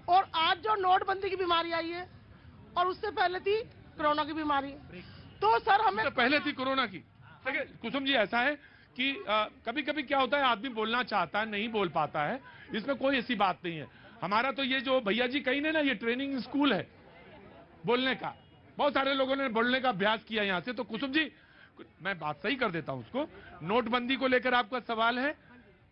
S13: और आज जो नोटबंदी की बीमारी आई है और उससे पहले थी कोरोना की बीमारी। तो सर हमें
S2: पहले थी कोरोना की। देखिए कुसुम जी, ऐसा है कि कभी कभी क्या होता है, आदमी बोलना चाहता है, नहीं बोल पाता है, इसमें कोई ऐसी बात नहीं है। हमारा तो ये जो भैया जी कहीं ने ना, ये ट्रेनिंग स्कूल है बोलने का। बहुत सारे लोगों ने बोलने का अभ्यास किया यहाँ से। तो कुसुम जी, मैं बात सही कर देता हूँ उसको। नोटबंदी को लेकर आपका सवाल है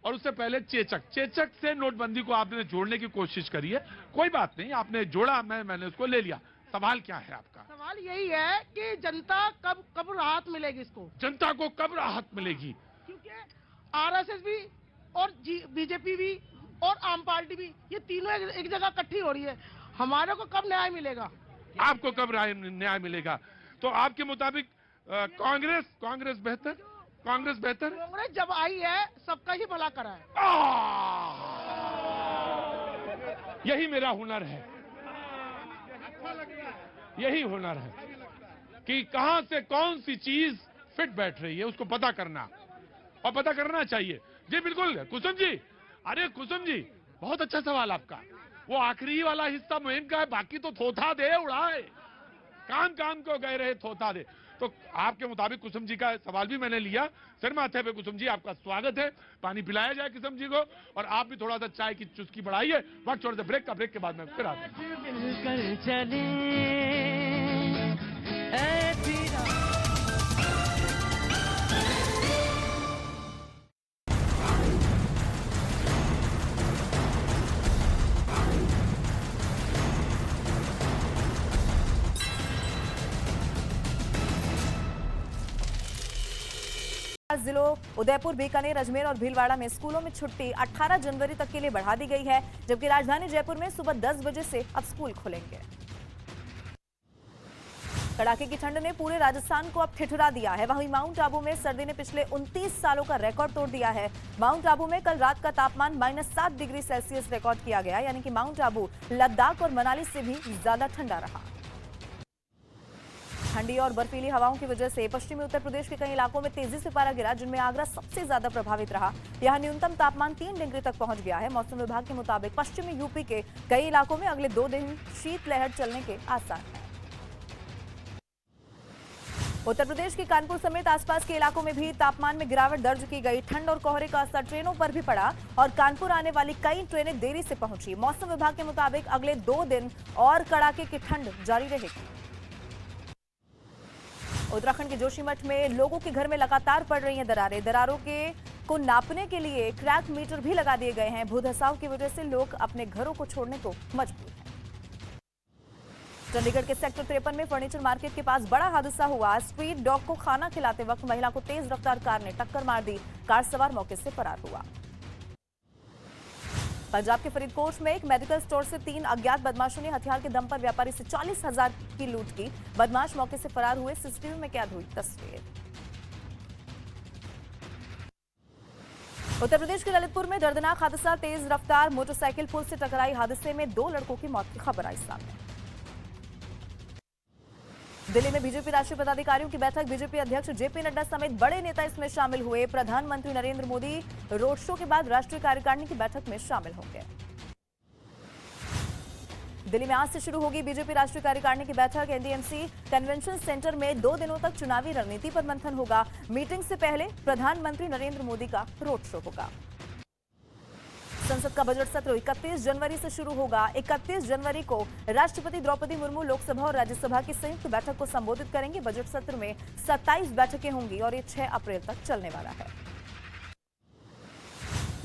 S2: और उससे पहले चेचक से नोटबंदी को आपने जोड़ने की कोशिश करी है। कोई बात नहीं, आपने जोड़ा, मैंने उसको ले लिया। सवाल क्या है आपका?
S13: सवाल यही है कि जनता कब राहत मिलेगी इसको?
S2: जनता को कब राहत मिलेगी?
S13: क्योंकि आरएसएस भी और बीजेपी भी और आम पार्टी भी, ये तीनों एक जगह इकट्ठी हो रही है। हमारे को कब न्याय मिलेगा?
S2: आपको कब न्याय मिलेगा? तो आपके मुताबिक कांग्रेस बेहतर? कांग्रेस
S13: जब आई है सबका ही भला करा है।
S2: यही मेरा हुनर है, यही हुनर है कि कहां से कौन सी चीज फिट बैठ रही है उसको पता करना, और पता करना चाहिए। जी बिल्कुल कुसुम जी। अरे कुसुम जी, बहुत अच्छा सवाल आपका। वो आखिरी वाला हिस्सा मुहिम का है, बाकी तो थोथा दे उड़ाए, काम को गए रहे थोथा दे। तो आपके मुताबिक कुसुम जी का सवाल भी मैंने लिया। सिर माथे पे कुसुम जी, आपका स्वागत है। पानी पिलाया जाए कुसुम जी को और आप भी थोड़ा सा चाय की चुस्की बढ़ाइए। वक्त छोड़ दे ब्रेक का, ब्रेक के बाद में फिर आते हैं।
S14: जिलों उदयपुर, बीकानेर, अजमेर और भीलवाड़ा में स्कूलों में छुट्टी 18 जनवरी तक के लिए बढ़ा दी गई है, जबकि राजधानी जयपुर में सुबह 10 बजे से अब स्कूल खुलेंगे। कड़ाके की ठंड ने पूरे राजस्थान को अब ठिठुरा दिया है। वहीं माउंट आबू में सर्दी ने पिछले 29 सालों का रिकॉर्ड तोड़ दिया है। माउंट आबू में कल रात का तापमान -7 डिग्री सेल्सियस रिकॉर्ड किया गया, यानी कि माउंट आबू लद्दाख और मनाली से भी ज्यादा ठंडा रहा। ठंडी और बर्फीली हवाओं की वजह से पश्चिमी उत्तर प्रदेश के कई इलाकों में तेजी से पारा गिरा, जिनमें आगरा सबसे ज्यादा प्रभावित रहा। यहां न्यूनतम तापमान 3 डिग्री तक पहुंच गया है। मौसम विभाग के मुताबिक पश्चिमी यूपी के कई इलाकों में अगले 2 दिन शीतलहर चलने के आसार हैं। उत्तर प्रदेश के कानपुर समेत आसपास के इलाकों में भी तापमान में गिरावट दर्ज की गई। ठंड और कोहरे का असर ट्रेनों पर भी पड़ा और कानपुर आने वाली कई ट्रेनें देरी से पहुंची। मौसम विभाग के मुताबिक अगले 2 दिन और कड़ाके की ठंड जारी रहेगी। उत्तराखंड के जोशीमठ में लोगों के घर में लगातार पड़ रही हैं दरारें। दरारों को नापने के लिए क्रैक मीटर भी लगा दिए गए हैं। भूधसाव की वजह से लोग अपने घरों को छोड़ने को मजबूर हैं। चंडीगढ़ के सेक्टर 53 में फर्नीचर मार्केट के पास बड़ा हादसा हुआ। स्ट्रीट डॉग को खाना खिलाते वक्त महिला को तेज रफ्तार कार ने टक्कर मार दी। कार सवार मौके से फरार हुआ। पंजाब के फरीदकोट में एक मेडिकल स्टोर से 3 अज्ञात बदमाशों ने हथियार के दम पर व्यापारी से 40,000 की लूट की। बदमाश मौके से फरार हुए। सीसीटीवी में कैद हुई तस्वीर। उत्तर प्रदेश के ललितपुर में दर्दनाक हादसा, तेज रफ्तार मोटरसाइकिल पुल से टकराई हादसे में 2 लड़कों की मौत की खबर आई सामने। दिल्ली में बीजेपी राष्ट्रीय पदाधिकारियों की बैठक, बीजेपी अध्यक्ष जेपी नड्डा समेत बड़े नेता इसमें शामिल हुए। प्रधानमंत्री नरेंद्र मोदी रोड शो के बाद राष्ट्रीय कार्यकारिणी की बैठक में शामिल होंगे। दिल्ली में आज से शुरू होगी बीजेपी राष्ट्रीय कार्यकारिणी की बैठक। एनडीएमसी कन्वेंशन सेंटर में 2 दिनों तक चुनावी रणनीति पर मंथन होगा। मीटिंग से पहले प्रधानमंत्री नरेंद्र मोदी का रोड शो होगा। संसद का बजट सत्र 31 जनवरी से शुरू होगा। 31 जनवरी को राष्ट्रपति द्रौपदी मुर्मू लोकसभा और राज्यसभा की संयुक्त बैठक को संबोधित करेंगे। बजट सत्र में 27 बैठकें होंगी और ये 6 अप्रैल तक चलने वाला है।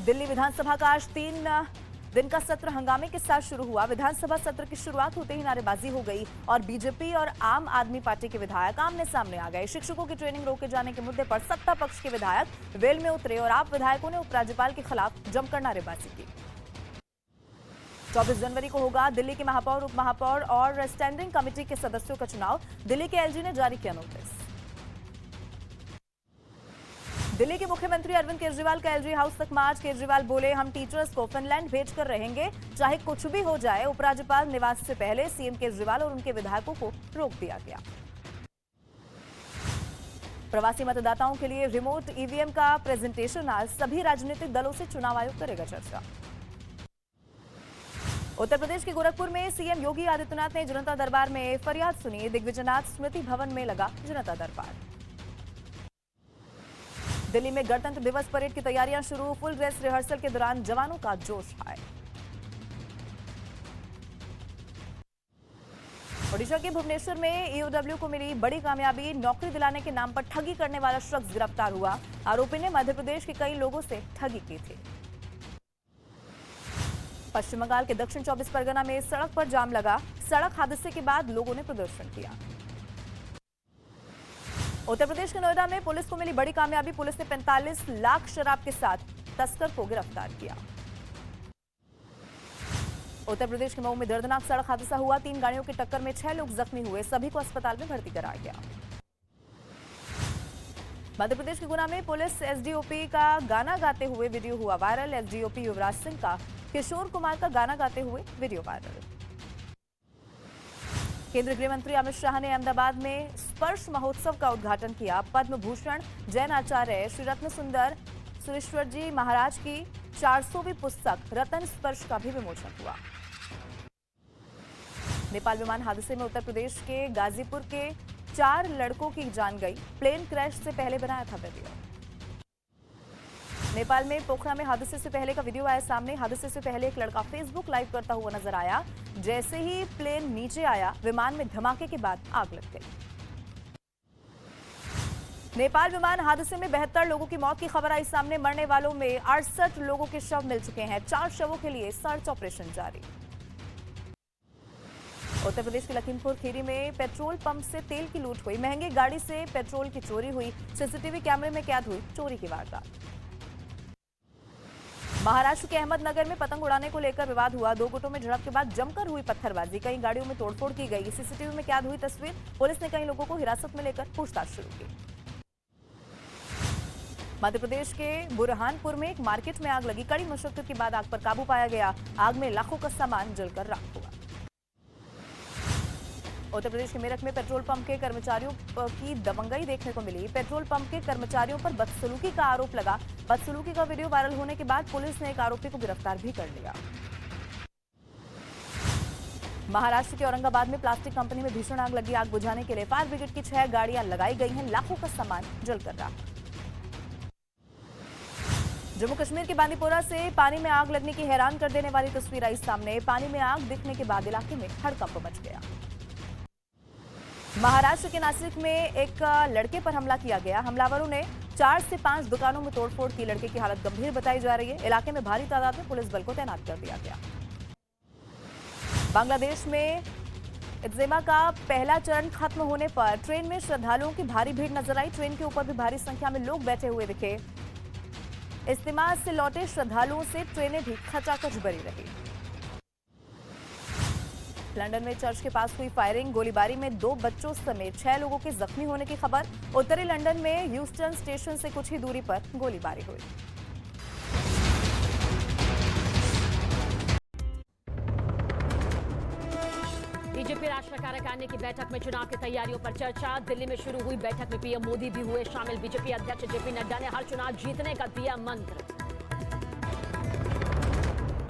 S14: दिल्ली विधानसभा का आज 3 दिन का सत्र हंगामे के साथ शुरू हुआ। विधानसभा सत्र की शुरुआत होते ही नारेबाजी हो गई और बीजेपी और आम आदमी पार्टी के विधायक आमने सामने आ गए। शिक्षकों की ट्रेनिंग रोके जाने के मुद्दे पर सत्ता पक्ष के विधायक वेल में उतरे और आप विधायकों ने उपराज्यपाल के खिलाफ जमकर नारेबाजी की। 24 जनवरी को होगा दिल्ली के महापौर, उप महापौर और स्टैंडिंग कमेटी के सदस्यों का चुनाव। दिल्ली के एलजी ने जारी किया नोटिस। दिल्ली के मुख्यमंत्री अरविंद केजरीवाल का एलजी हाउस तक मार्च। केजरीवाल बोले, हम टीचर्स को फिनलैंड भेजकर रहेंगे, चाहे कुछ भी हो जाए। उपराज्यपाल निवास से पहले सीएम केजरीवाल और उनके विधायकों को रोक दिया गया। प्रवासी मतदाताओं के लिए रिमोट ईवीएम का प्रेजेंटेशन आज सभी राजनीतिक दलों से चुनाव आयोग करेगा चर्चा। उत्तर प्रदेश के गोरखपुर में सीएम योगी आदित्यनाथ ने जनता दरबार में फरियाद सुनी। दिग्विजयनाथ स्मृति भवन में लगा जनता दरबार। दिल्ली में गणतंत्र दिवस परेड की तैयारियां शुरू। फुल ड्रेस रिहर्सल के दौरान जवानों का जोश है। ओडिशा के भुवनेश्वर में ईओडब्ल्यू को मिली बड़ी कामयाबी। नौकरी दिलाने के नाम पर ठगी करने वाला शख्स गिरफ्तार हुआ। आरोपी ने मध्य प्रदेश के कई लोगों से ठगी की थी। पश्चिम बंगाल के दक्षिण 24 परगना में सड़क पर जाम लगा। सड़क हादसे के बाद लोगों ने प्रदर्शन किया। उत्तर प्रदेश के नोएडा में पुलिस को मिली बड़ी कामयाबी। पुलिस ने 45 लाख शराब के साथ तस्कर को गिरफ्तार किया। उत्तर प्रदेश के मऊ में दर्दनाक सड़क हादसा हुआ। 3 गाड़ियों की टक्कर में 6 लोग जख्मी हुए। सभी को अस्पताल में भर्ती कराया गया। मध्य प्रदेश के गुना में पुलिस एसडीओपी का गाना गाते हुए वीडियो हुआ वायरल। एसडीओपी युवराज सिंह का किशोर कुमार का गाना गाते हुए वीडियो वायरल। केंद्रीय गृह मंत्री अमित शाह ने अहमदाबाद में स्पर्श महोत्सव का उद्घाटन किया। पद्म भूषण जैन आचार्य श्री रत्न सुंदर सुरेश्वर जी महाराज की 400वीं पुस्तक रतन स्पर्श का भी विमोचन हुआ। नेपाल विमान हादसे में उत्तर प्रदेश के गाजीपुर के 4 लड़कों की जान गई। प्लेन क्रैश से पहले बनाया था वीडियो। नेपाल में पोखरा में हादसे से पहले का वीडियो आया सामने। हादसे से पहले एक लड़का फेसबुक लाइव करता हुआ नजर आया। जैसे ही प्लेन नीचे आया, विमान में धमाके के बाद आग लग गई। नेपाल विमान हादसे में 72 लोगों की मौत की खबर आई सामने। मरने वालों में 68 लोगों के शव मिल चुके हैं। 4 शवों के लिए सर्च ऑपरेशन जारी। उत्तर प्रदेश के लखीमपुर खीरी में पेट्रोल पंप से तेल की लूट हुई। महंगी गाड़ी से पेट्रोल की चोरी हुई। सीसीटीवी कैमरे में कैद हुई चोरी की वारदात। महाराष्ट्र के अहमदनगर में पतंग उड़ाने को लेकर विवाद हुआ। 2 गुटों में झड़प के बाद जमकर हुई पत्थरबाजी। कई गाड़ियों में तोड़फोड़ की गई। सीसीटीवी में कैद हुई तस्वीर। पुलिस ने कई लोगों को हिरासत में लेकर पूछताछ शुरू की। मध्य प्रदेश के बुरहानपुर में एक मार्केट में आग लगी। कड़ी मशक्कत के बाद आग पर काबू पाया गया। आग में लाखों का सामान जलकर राख हुआ। उत्तर प्रदेश के मेरठ में पेट्रोल पंप के कर्मचारियों की दबंगई देखने को मिली। पेट्रोल पंप के कर्मचारियों पर बदसलूकी का आरोप लगा। बदसलूकी का वीडियो वायरल होने के बाद पुलिस ने एक आरोपी को गिरफ्तार भी कर लिया। महाराष्ट्र के औरंगाबाद में प्लास्टिक कंपनी में भीषण आग लगी। आग बुझाने के लिए फायर ब्रिगेड की 6 गाड़ियां लगाई गई हैं। लाखों का सामान जलकर राख। जम्मू कश्मीर के बांदीपोरा से पानी में आग लगने की हैरान कर देने वाली तस्वीर आई सामने। पानी में आग दिखने के बाद इलाके में हड़कंप मच गया। महाराष्ट्र के नासिक में एक लड़के पर हमला किया गया। हमलावरों ने 4 से 5 दुकानों में तोड़फोड़ की। लड़के की हालत गंभीर बताई जा रही है। इलाके में भारी तादाद में पुलिस बल को तैनात कर दिया गया। बांग्लादेश में इज्तिमा का पहला चरण खत्म होने पर ट्रेन में श्रद्धालुओं की भारी भीड़ नजर आई। ट्रेन के ऊपर भी भारी संख्या में लोग बैठे हुए दिखे। इज्तिमा से लौटे श्रद्धालुओं से ट्रेनें भी खचाखच भरी रही। लंदन में चर्च के पास हुई फायरिंग। गोलीबारी में 2 बच्चों समेत 6 लोगों के जख्मी होने की खबर। उत्तरी लंदन में ह्यूस्टन स्टेशन से कुछ ही दूरी पर गोलीबारी हुई।
S15: बीजेपी राष्ट्रीय कार्यकारिणी की बैठक में चुनाव की तैयारियों पर चर्चा। दिल्ली में शुरू हुई बैठक में पीएम मोदी भी हुए शामिल। बीजेपी अध्यक्ष जेपी नड्डा ने हर चुनाव जीतने का दिया मंत्र।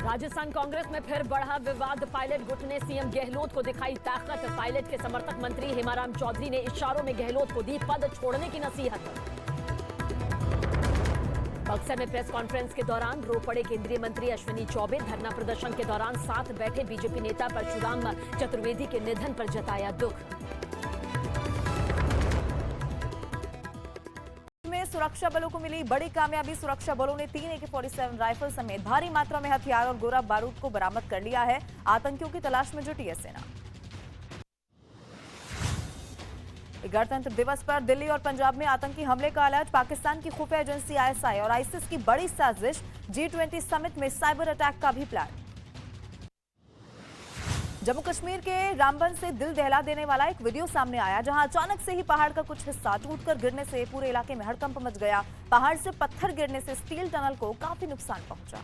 S15: राजस्थान कांग्रेस में फिर बढ़ा विवाद। पायलट गुट ने सीएम गहलोत को दिखाई ताकत। पायलट के समर्थक मंत्री हेमाराम चौधरी ने इशारों में गहलोत को दी पद छोड़ने की नसीहत। बक्सर में प्रेस कॉन्फ्रेंस के दौरान रो पड़े केंद्रीय मंत्री अश्विनी चौबे। धरना प्रदर्शन के दौरान साथ बैठे बीजेपी नेता परशुराम चतुर्वेदी के निधन पर जताया दुख।
S14: में सुरक्षा बलों को मिली बड़ी कामयाबी। सुरक्षा बलों ने 3 AK-47 राइफल समेत भारी मात्रा में हथियार और गोला बारूद को बरामद कर लिया है। आतंकियों की तलाश में जुटी है सेना। गणतंत्र दिवस पर दिल्ली और पंजाब में आतंकी हमले का अलर्ट। पाकिस्तान की खुफिया एजेंसी ISI और आईसिस की बड़ी साजिश। G20 समिट में साइबर अटैक का भी प्लान। जम्मू कश्मीर के रामबन से दिल दहला देने वाला एक वीडियो सामने आया, जहां अचानक से ही पहाड़ का कुछ हिस्सा टूटकर गिरने से पूरे इलाके में हड़कंप मच गया। पहाड़ से पत्थर गिरने से स्टील टनल को काफी नुकसान पहुंचा।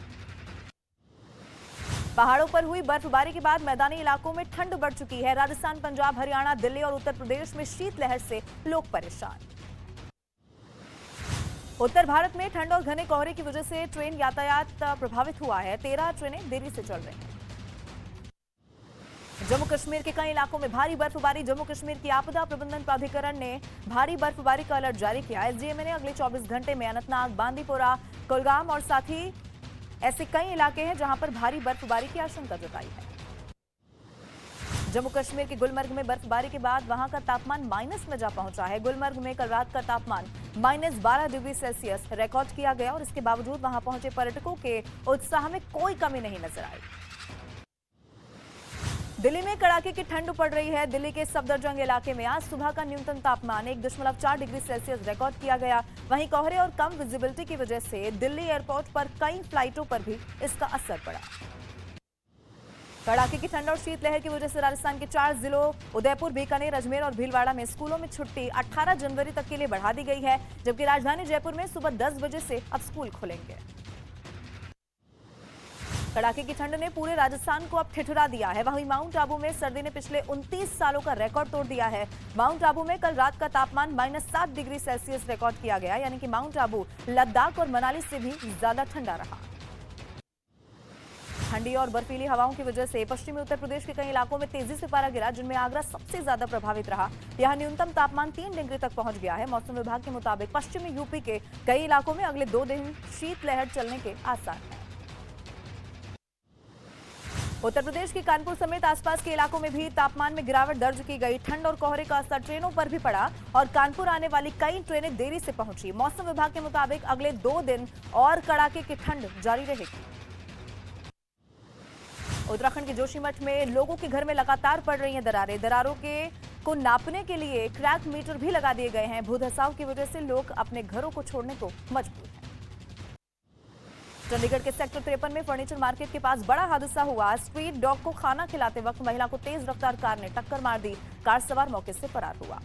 S14: पहाड़ों पर हुई बर्फबारी के बाद मैदानी इलाकों में ठंड बढ़ चुकी है। राजस्थान, पंजाब, हरियाणा, दिल्ली और उत्तर प्रदेश में शीतलहर से लोग परेशान। उत्तर भारत में ठंड और घने कोहरे की वजह से ट्रेन यातायात प्रभावित हुआ है। 13 ट्रेनें देरी से चल रही हैं। जम्मू कश्मीर के कई इलाकों में भारी बर्फबारी। जम्मू कश्मीर की आपदा प्रबंधन प्राधिकरण ने भारी बर्फबारी का अलर्ट जारी किया। SDMA ने अगले 24 घंटे में अनंतनाग, बांदीपोरा, कुलगाम और साथ ही ऐसे कई इलाके हैं जहां पर भारी बर्फबारी की आशंका जताई है। जम्मू कश्मीर के गुलमर्ग में बर्फबारी के बाद वहां का तापमान माइनस में जा पहुंचा है। गुलमर्ग में कल रात का तापमान -12 डिग्री सेल्सियस रिकॉर्ड किया गया और इसके बावजूद वहां पहुंचे पर्यटकों के उत्साह में कोई कमी नहीं नजर आई। दिल्ली में कड़ाके की ठंड पड़ रही है। दिल्ली के सफदरजंग इलाके में आज सुबह का न्यूनतम तापमान 1.4 डिग्री सेल्सियस रिकॉर्ड किया गया। वहीं कोहरे और कम विजिबिलिटी की वजह से दिल्ली एयरपोर्ट पर कई फ्लाइटों पर भी इसका असर पड़ा। कड़ाके की ठंड और शीतलहर की वजह से राजस्थान के 4 जिलों उदयपुर, बीकानेर, अजमेर और भीलवाड़ा में स्कूलों में छुट्टी 18 जनवरी तक के लिए बढ़ा दी गई है, जबकि राजधानी जयपुर में सुबह 10 बजे से अब स्कूल खुलेंगे। कड़ाके की ठंड ने पूरे राजस्थान को अब ठिठुरा दिया है। वहीं माउंट आबू में सर्दी ने पिछले 29 सालों का रिकॉर्ड तोड़ दिया है। माउंट आबू में कल रात का तापमान -7 डिग्री सेल्सियस रिकॉर्ड किया गया, यानी कि माउंट आबू लद्दाख और मनाली से भी ज्यादा ठंडा रहा। ठंडी और बर्फीली हवाओं की वजह से पश्चिमी उत्तर प्रदेश के कई इलाकों में तेजी से पारा गिरा, जिनमें आगरा सबसे ज्यादा प्रभावित रहा। यहां न्यूनतम तापमान 3 डिग्री तक पहुंच गया है। मौसम विभाग के मुताबिक पश्चिमी यूपी के कई इलाकों में अगले 2 दिन शीतलहर चलने के आसार हैं। उत्तर प्रदेश के कानपुर समेत आसपास के इलाकों में भी तापमान में गिरावट दर्ज की गई। ठंड और कोहरे का असर ट्रेनों पर भी पड़ा और कानपुर आने वाली कई ट्रेनें देरी से पहुंची। मौसम विभाग के मुताबिक अगले 2 दिन और कड़ाके की ठंड जारी रहेगी। उत्तराखंड के जोशीमठ में लोगों के घर में लगातार पड़ रही हैं दरारें। दरारों को नापने के लिए क्रैक मीटर भी लगा दिए गए हैं। भूधसाव की वजह से लोग अपने घरों को छोड़ने को मजबूर हैं। चंडीगढ़ के सेक्टर 53 में फर्नीचर मार्केट के पास बड़ा हादसा हुआ। स्ट्रीट डॉग को खाना खिलाते वक्त महिला को तेज रफ्तार कार ने टक्कर मार दी। कार सवार मौके से फरार हुआ।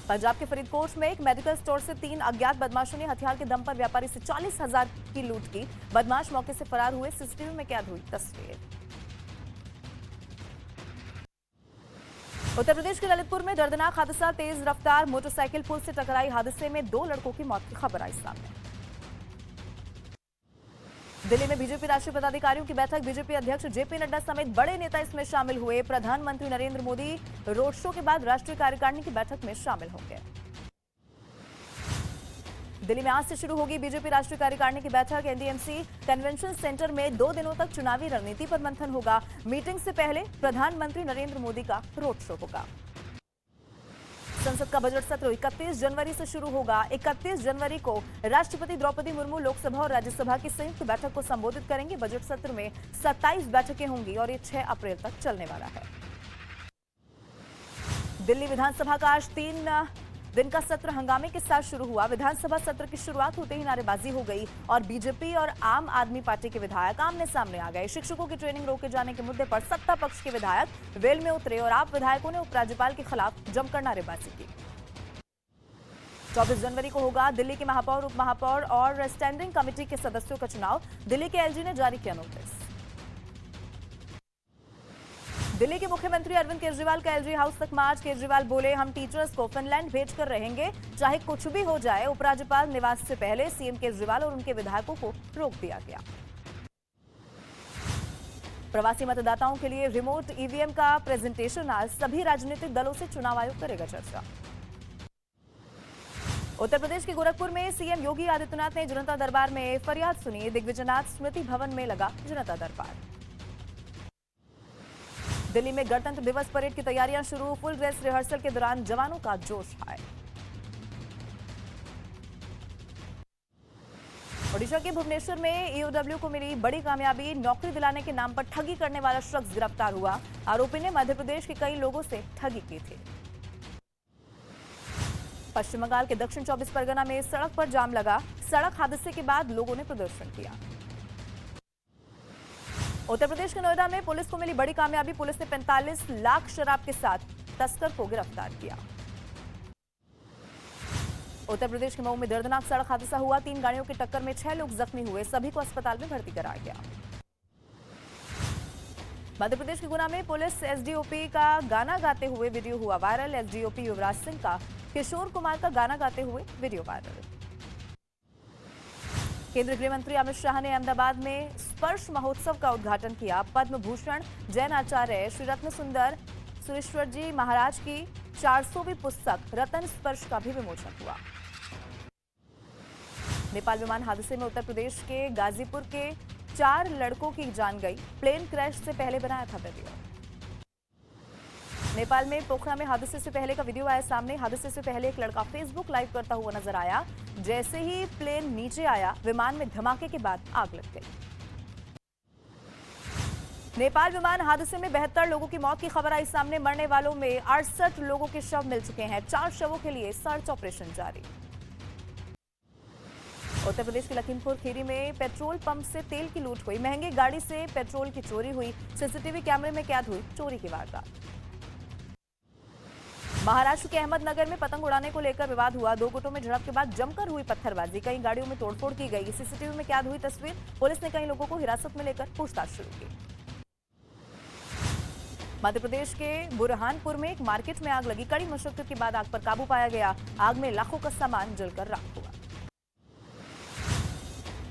S14: पंजाब के फरीदकोट में एक मेडिकल स्टोर से 3 अज्ञात बदमाशों ने हथियार के दम पर व्यापारी से 40,000 की लूट की। बदमाश मौके से फरार हुए। सीसीटीवी में कैद हुई तस्वीर। उत्तर प्रदेश के ललितपुर में दर्दनाक हादसा। तेज रफ्तार मोटरसाइकिल पुल से टकराई। हादसे में 2 लड़कों की मौत की खबर आई सामने। दिल्ली में बीजेपी राष्ट्रीय पदाधिकारियों की बैठक। बीजेपी अध्यक्ष जेपी नड्डा समेत बड़े नेता इसमें शामिल हुए। प्रधानमंत्री नरेंद्र मोदी रोड शो के बाद राष्ट्रीय कार्यकारिणी की बैठक में शामिल होंगे। दिल्ली में आज से शुरू होगी बीजेपी राष्ट्रीय कार्यकारिणी की बैठक। एनडीएमसी कन्वेंशन सेंटर में 2 दिनों तक चुनावी रणनीति पर मंथन होगा। मीटिंग से पहले प्रधानमंत्री नरेंद्र मोदी का रोड शो होगा। संसद का बजट सत्र 31 जनवरी से शुरू होगा। 31 जनवरी को राष्ट्रपति द्रौपदी मुर्मू लोकसभा और राज्यसभा की संयुक्त बैठक को संबोधित करेंगे। बजट सत्र में 27 बैठकें होंगी और ये 6 अप्रैल तक चलने वाला है। दिल्ली विधानसभा का आज 3 दिन का सत्र हंगामे के साथ शुरू हुआ। विधानसभा सत्र की शुरुआत होते ही नारेबाजी हो गई और बीजेपी और आम आदमी पार्टी के विधायक आमने सामने आ गए। शिक्षकों की ट्रेनिंग रोके जाने के मुद्दे पर सत्ता पक्ष के विधायक वेल में उतरे और आप विधायकों ने उपराज्यपाल के खिलाफ जमकर नारेबाजी की। 24 जनवरी को होगा दिल्ली के महापौर, उप महापौर और स्टैंडिंग कमेटी के सदस्यों का चुनाव। दिल्ली के एलजी ने जारी किया नोटिस। दिल्ली के मुख्यमंत्री अरविंद केजरीवाल का एलजी हाउस तक मार्च। केजरीवाल बोले, हम टीचर्स को फिनलैंड भेजकर रहेंगे, चाहे कुछ भी हो जाए। उपराज्यपाल निवास से पहले सीएम केजरीवाल और उनके विधायकों को रोक दिया गया। प्रवासी मतदाताओं के लिए रिमोट ईवीएम का प्रेजेंटेशन। आज सभी राजनीतिक दलों से चुनाव आयोग करेगा चर्चा। उत्तर प्रदेश के गोरखपुर में सीएम योगी आदित्यनाथ ने जनता दरबार में फरियाद सुनी। दिग्विजयनाथ स्मृति भवन में लगा जनता दरबार। दिल्ली में गणतंत्र दिवस परेड की तैयारियां शुरू। फुल ड्रेस रिहर्सल के दौरान जवानों का जोश है। ओडिशा के भुवनेश्वर में ईओडब्ल्यू को मिली बड़ी कामयाबी। नौकरी दिलाने के नाम पर ठगी करने वाला शख्स गिरफ्तार हुआ। आरोपी ने मध्य प्रदेश के कई लोगों से ठगी की थी। पश्चिम बंगाल के दक्षिण 24 परगना में सड़क पर जाम लगा। सड़क हादसे के बाद लोगों ने प्रदर्शन किया। उत्तर प्रदेश के नोएडा में पुलिस को मिली बड़ी कामयाबी। पुलिस ने 45 लाख शराब के साथ तस्कर को गिरफ्तार किया। उत्तर प्रदेश के मऊ में दर्दनाक सड़क हादसा हुआ। 3 गाड़ियों की टक्कर में 6 लोग जख्मी हुए। सभी को अस्पताल में भर्ती कराया गया। मध्य प्रदेश के गुना में पुलिस एसडीओपी का गाना गाते हुए वीडियो हुआ वायरल। एसडीओपी युवराज सिंह का किशोर कुमार का गाना गाते हुए वीडियो वायरल। केंद्रीय गृह मंत्री अमित शाह ने अहमदाबाद में स्पर्श महोत्सव का उद्घाटन किया। पद्म भूषण जैन आचार्य श्री रत्न सुंदर सुरेश्वर जी महाराज की 400वीं पुस्तक रतन स्पर्श का भी विमोचन हुआ। नेपाल विमान हादसे में उत्तर प्रदेश के गाजीपुर के 4 लड़कों की जान गई। प्लेन क्रैश से पहले बनाया था वीडियो। नेपाल में पोखरा में हादसे से पहले का वीडियो आया सामने। हादसे से पहले एक लड़का फेसबुक लाइव करता हुआ नजर आया। जैसे ही प्लेन नीचे आया, विमान में धमाके के बाद आग लग गई। नेपाल विमान हादसे में 72 लोगों की मौत की खबर आई सामने। मरने वालों में 68 लोगों के शव मिल चुके हैं। 4 शवों के लिए सर्च ऑपरेशन जारी। उत्तर प्रदेश के लखीमपुर खीरी में पेट्रोल पंप से तेल की लूट हुई। महंगी गाड़ी से पेट्रोल की चोरी हुई। सीसीटीवी कैमरे में कैद हुई चोरी की वारदात। महाराष्ट्र के अहमदनगर में पतंग उड़ाने को लेकर विवाद हुआ। 2 गुटों में झड़प के बाद जमकर हुई पत्थरबाजी। कई गाड़ियों में तोड़फोड़ की गई। सीसीटीवी में कैद हुई तस्वीर। पुलिस ने कई लोगों को हिरासत में लेकर पूछताछ शुरू की। मध्य प्रदेश के बुरहानपुर में एक मार्केट में आग लगी। कड़ी मशक्कत के बाद आग पर काबू पाया गया। आग में लाखों का सामान जलकर राख हुआ।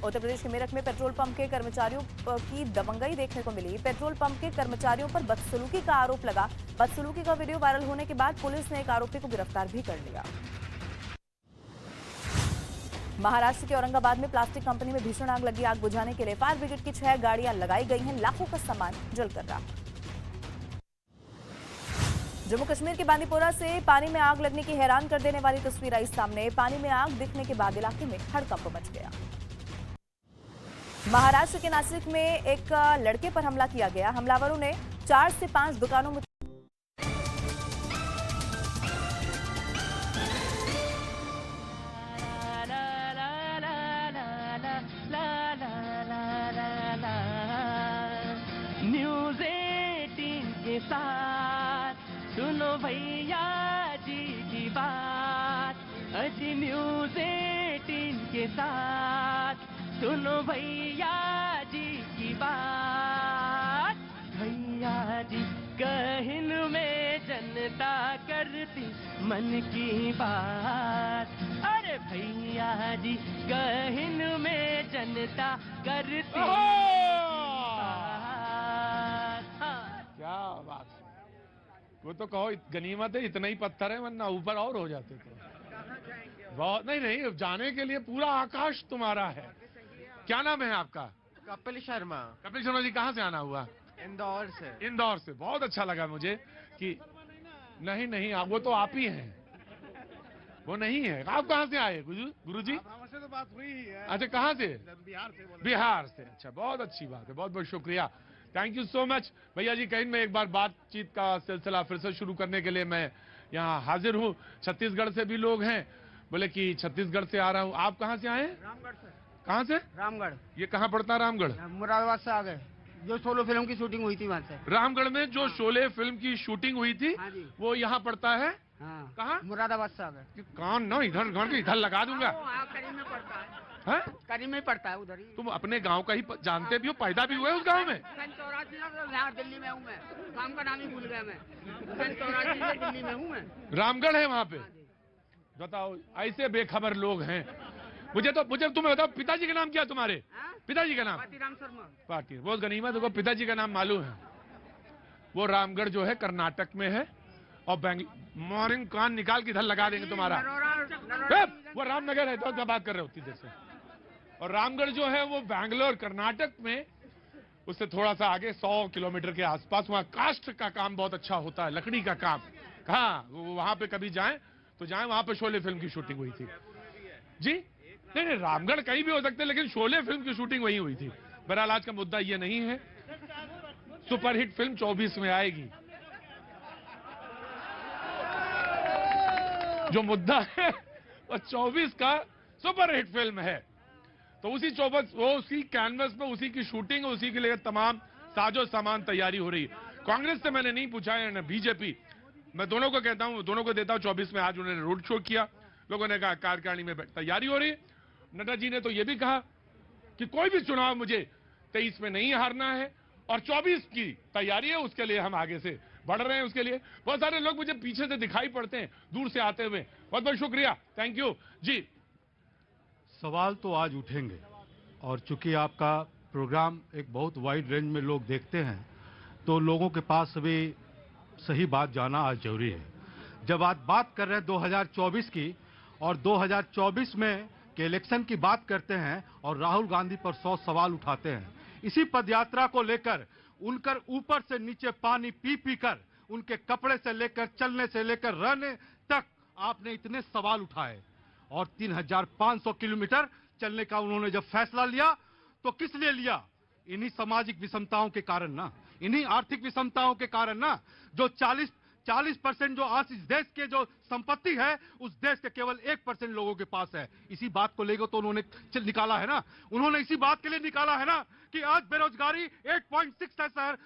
S14: उत्तर प्रदेश के मेरठ में पेट्रोल पंप के कर्मचारियों की दबंगई देखने को मिली। पेट्रोल पंप के कर्मचारियों पर बदसलूकी का आरोप लगा। बदसलूकी का वीडियो वायरल होने के बाद पुलिस ने एक आरोपी को गिरफ्तार भी कर लिया। महाराष्ट्र के औरंगाबाद में प्लास्टिक कंपनी में भीषण आग लगी। आग बुझाने के लिए फायर ब्रिगेड की 6 गाड़ियां लगाई गई हैं। लाखों का सामान जलकर राख। जम्मू कश्मीर के बांदीपोरा से पानी में आग लगने की हैरान कर देने वाली तस्वीर आई सामने। पानी में आग दिखने के बाद इलाके में हड़कंप मच गया। महाराष्ट्र के नासिक में एक लड़के पर हमला किया गया। हमलावरों ने 4 से 5 दुकानों में
S1: न्यूज़ 18 के साथ सुनो भैया जी की बात। अजी न्यूज़ 18 के साथ सुनो भैया जी की बात। भैया जी कहन में जनता करती मन की बात। अरे भैया जी कहन में जनता करती
S2: क्या बात। वो तो कहो गनीमत है, इतना ही पत्थर है, वरना ऊपर और हो जाते थे। बहुत नहीं, जाने के लिए पूरा आकाश तुम्हारा है। क्या नाम है आपका?
S16: कपिल शर्मा।
S2: कपिल शर्मा जी कहाँ से आना हुआ?
S16: इंदौर से।
S2: इंदौर से। बहुत अच्छा लगा मुझे कि नहीं वो तो आप ही हैं, वो नहीं है। आप कहाँ से आए गुरु जी?
S17: हमसे तो बात हुई ही है।
S2: अच्छा, कहाँ से?
S17: बिहार से।
S2: बिहार से। अच्छा, बहुत अच्छी बात है। बहुत बहुत शुक्रिया। थैंक यू सो मच भैया जी। कहीं में एक बार बातचीत का सिलसिला फिर से शुरू करने के लिए मैं यहाँ हाजिर हूँ। छत्तीसगढ़ से भी लोग हैं। बोले कि छत्तीसगढ़ से आ रहा हूँ। आप कहाँ से आए?
S17: रामगढ़ से।
S2: कहाँ से?
S17: रामगढ़।
S2: ये कहाँ पड़ता है रामगढ़?
S17: मुरादाबाद से आ गए। जो शोले फिल्म की शूटिंग हुई थी वहाँ से।
S2: रामगढ़ में जो शोले फिल्म की शूटिंग हुई थी वो यहाँ पड़ता है।
S17: हाँ।
S2: कहाँ?
S17: मुरादाबाद से आ गए।
S2: कान ना इधर लगा दूंगा। हाँ?
S17: करीब में ही पड़ता है उधर ही।
S2: तुम अपने गांव का ही जानते भी हो, पैदा भी हुए उस गांव में?
S17: 84 यहाँ दिल्ली में हूँ मैं, गांव का नाम ही भूल गया मैं। 84 में दिल्ली में हूँ मैं।
S2: रामगढ़ है वहाँ पे। बताओ, ऐसे बेखबर लोग हैं। मुझे तुम्हें बताओ, पिताजी का नाम क्या तुम्हारे? पिताजी का नाम?
S17: पाटीराम शर्मा।
S2: पाटिल। बहुत गनीमत होगा, पिताजी का नाम मालूम है। वो रामगढ़ जो है कर्नाटक में है, और मॉर्निंग कान निकाल के इधर लगा देंगे तुम्हारा। वो रामनगर है, तो बात कर रहे होती देर से। और रामगढ़ जो है वो बैंगलोर कर्नाटक में, उससे थोड़ा सा आगे 100 किलोमीटर के आसपास। वहाँ काष्ठ का काम बहुत अच्छा होता है, लकड़ी का काम। हाँ, वहां पे कभी जाएं तो जाएं, वहां पे शोले फिल्म की शूटिंग हुई थी जी। नहीं, रामगढ़ कहीं भी हो सकते हैं, लेकिन शोले फिल्म की शूटिंग वहीं हुई थी। बहरहाल आज का मुद्दा ये नहीं है। सुपरहिट फिल्म 24 में आएगी। जो मुद्दा है वो 24 का सुपरहिट फिल्म है। तो उसी 24 वो उसी कैनवस पे उसी की शूटिंग, उसी के लिए तमाम साजो सामान तैयारी हो रही है। कांग्रेस से मैंने नहीं पूछा है, ना बीजेपी। मैं दोनों को कहता हूं, दोनों को देता हूं। 24 में आज उन्होंने रोड शो किया, लोगों ने कहा कार्यकारिणी में तैयारी हो रही है। नड्डा जी ने तो ये भी कहा कि कोई भी चुनाव मुझे 23 में नहीं हारना है, और 24 की तैयारी है, उसके लिए हम आगे से बढ़ रहे हैं। उसके लिए बहुत सारे लोग मुझे पीछे से दिखाई पड़ते हैं, दूर से आते हुए। बहुत बहुत शुक्रिया, थैंक यू जी।
S18: सवाल तो आज उठेंगे, और चूंकि आपका प्रोग्राम एक बहुत वाइड रेंज में लोग देखते हैं, तो लोगों के पास भी सही बात जाना आज जरूरी है। जब आज बात कर रहे हैं 2024 की, और 2024 में के इलेक्शन की बात करते हैं, और राहुल गांधी पर 100 सवाल उठाते हैं, इसी पदयात्रा को लेकर उनकर ऊपर से नीचे पानी पी पी कर, उनके कपड़े से लेकर चलने से लेकर रहने तक आपने इतने सवाल उठाए। और 3500 किलोमीटर चलने का उन्होंने जब फैसला लिया, तो किस लिए लिया? इन्हीं सामाजिक विषमताओं के कारण ना, इन्हीं आर्थिक विषमताओं के कारण ना। जो 40% जो आज इस देश के जो संपत्ति है, उस देश के केवल 1% लोगों के पास है। इसी बात को लेकर तो उन्होंने निकाला है ना, उन्होंने इसी बात के लिए निकाला है ना कि आज बेरोजगारी 8.6 है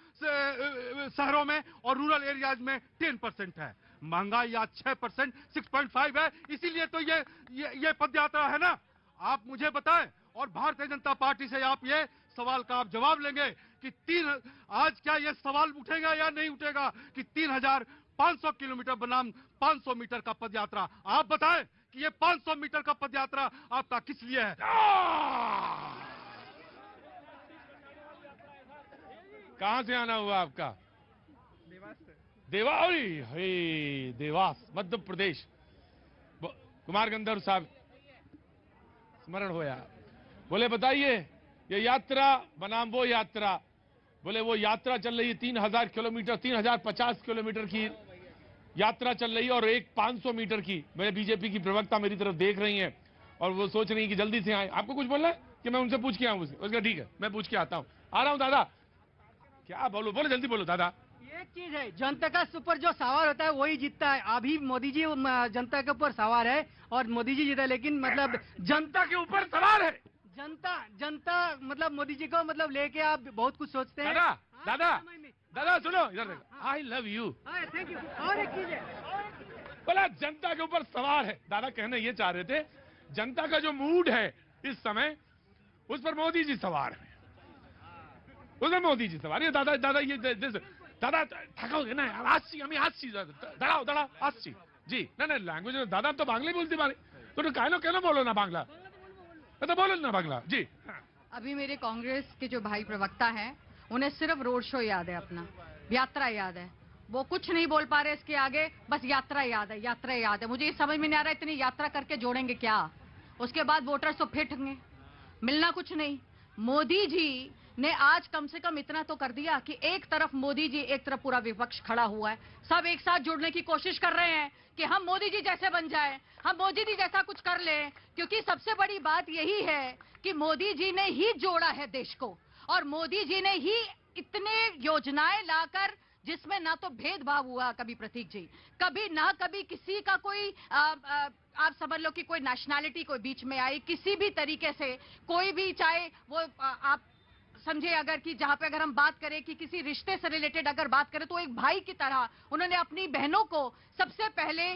S18: शहरों में, और रूरल एरियाज में 10% है। महंगाई आज 6%, 6.5 है। इसीलिए तो ये पदयात्रा है ना। आप मुझे बताएं, और भारतीय जनता पार्टी से आप ये सवाल का आप जवाब लेंगे कि आज क्या ये सवाल उठेगा या नहीं उठेगा कि 3500 किलोमीटर बनाम 500 मीटर का पदयात्रा? आप बताएं कि ये 500 मीटर का पदयात्रा आपका किस लिए है?
S2: कहां से आना हुआ आपका? देवास, मध्य प्रदेश। कुमार गंधर्व साहब स्मरण होया, बोले बताइए ये यात्रा बनाम वो यात्रा। बोले वो यात्रा चल रही है 3000 किलोमीटर, 3050 किलोमीटर की यात्रा चल रही है, और एक 500 मीटर की। मेरे बीजेपी की प्रवक्ता मेरी तरफ देख रही हैं, और वो सोच रही हैं कि जल्दी से आए। आपको कुछ बोलना है कि मैं उनसे पूछ के आऊं? उसका ठीक है, मैं पूछ के आता हूं। आ रहा हूं दादा। क्या बोलो, बोलो जल्दी बोलो दादा।
S17: एक चीज है, जनता का ऊपर जो सवार होता है वही जीतता है। अभी मोदी जी जनता के ऊपर सवार है, और मोदी जी जीता, लेकिन मतलब जनता के ऊपर सवार है। जनता मतलब मोदी जी को मतलब लेके आप बहुत कुछ सोचते हैं।
S2: दादा सुनो इधर, I love you.
S17: Thank you. और एक चीज है,
S2: बोला जनता के ऊपर सवार है। दादा कहने ये चाह रहे थे, जनता का जो मूड है इस समय, उस पर मोदी जी सवार है, उसमें मोदी जी सवार है। दादा ये दादा थकाओ ना, दाड़ा आशी जी। ना लैंग्वेज दादा तो बांग्ला बोलती मारे, तो कहना बोलो ना बांग्ला, तो बोलो ना बांग्ला जी।
S19: अभी मेरे कांग्रेस के जो भाई प्रवक्ता हैं, उन्हें सिर्फ रोड शो याद है, अपना यात्रा याद है। वो कुछ नहीं बोल पा रहे इसके आगे, बस यात्रा याद है, यात्रा याद है। मुझे ये समझ में नहीं आ रहा है, इतनी यात्रा करके जोड़ेंगे क्या? उसके बाद वोटर्स तो फिट होंगे, मिलना कुछ नहीं। मोदी जी ने आज कम से कम इतना तो कर दिया कि एक तरफ मोदी जी, एक तरफ पूरा विपक्ष खड़ा हुआ है। सब एक साथ जुड़ने की कोशिश कर रहे हैं कि हम मोदी जी जैसे बन जाए, हम मोदी जी जैसा कुछ कर लें। क्योंकि सबसे बड़ी बात यही है कि मोदी जी ने ही जोड़ा है देश को, और मोदी जी ने ही इतने योजनाएं लाकर, जिसमें ना तो भेदभाव हुआ कभी प्रतीक जी, कभी ना कभी किसी का कोई आप समझ लो कि कोई नेशनैलिटी कोई बीच में आई, किसी भी तरीके से कोई भी, चाहे वो आप समझे अगर कि जहां पे अगर हम बात करें कि किसी रिश्ते से रिलेटेड अगर बात करें, तो एक भाई की तरह उन्होंने अपनी बहनों को सबसे पहले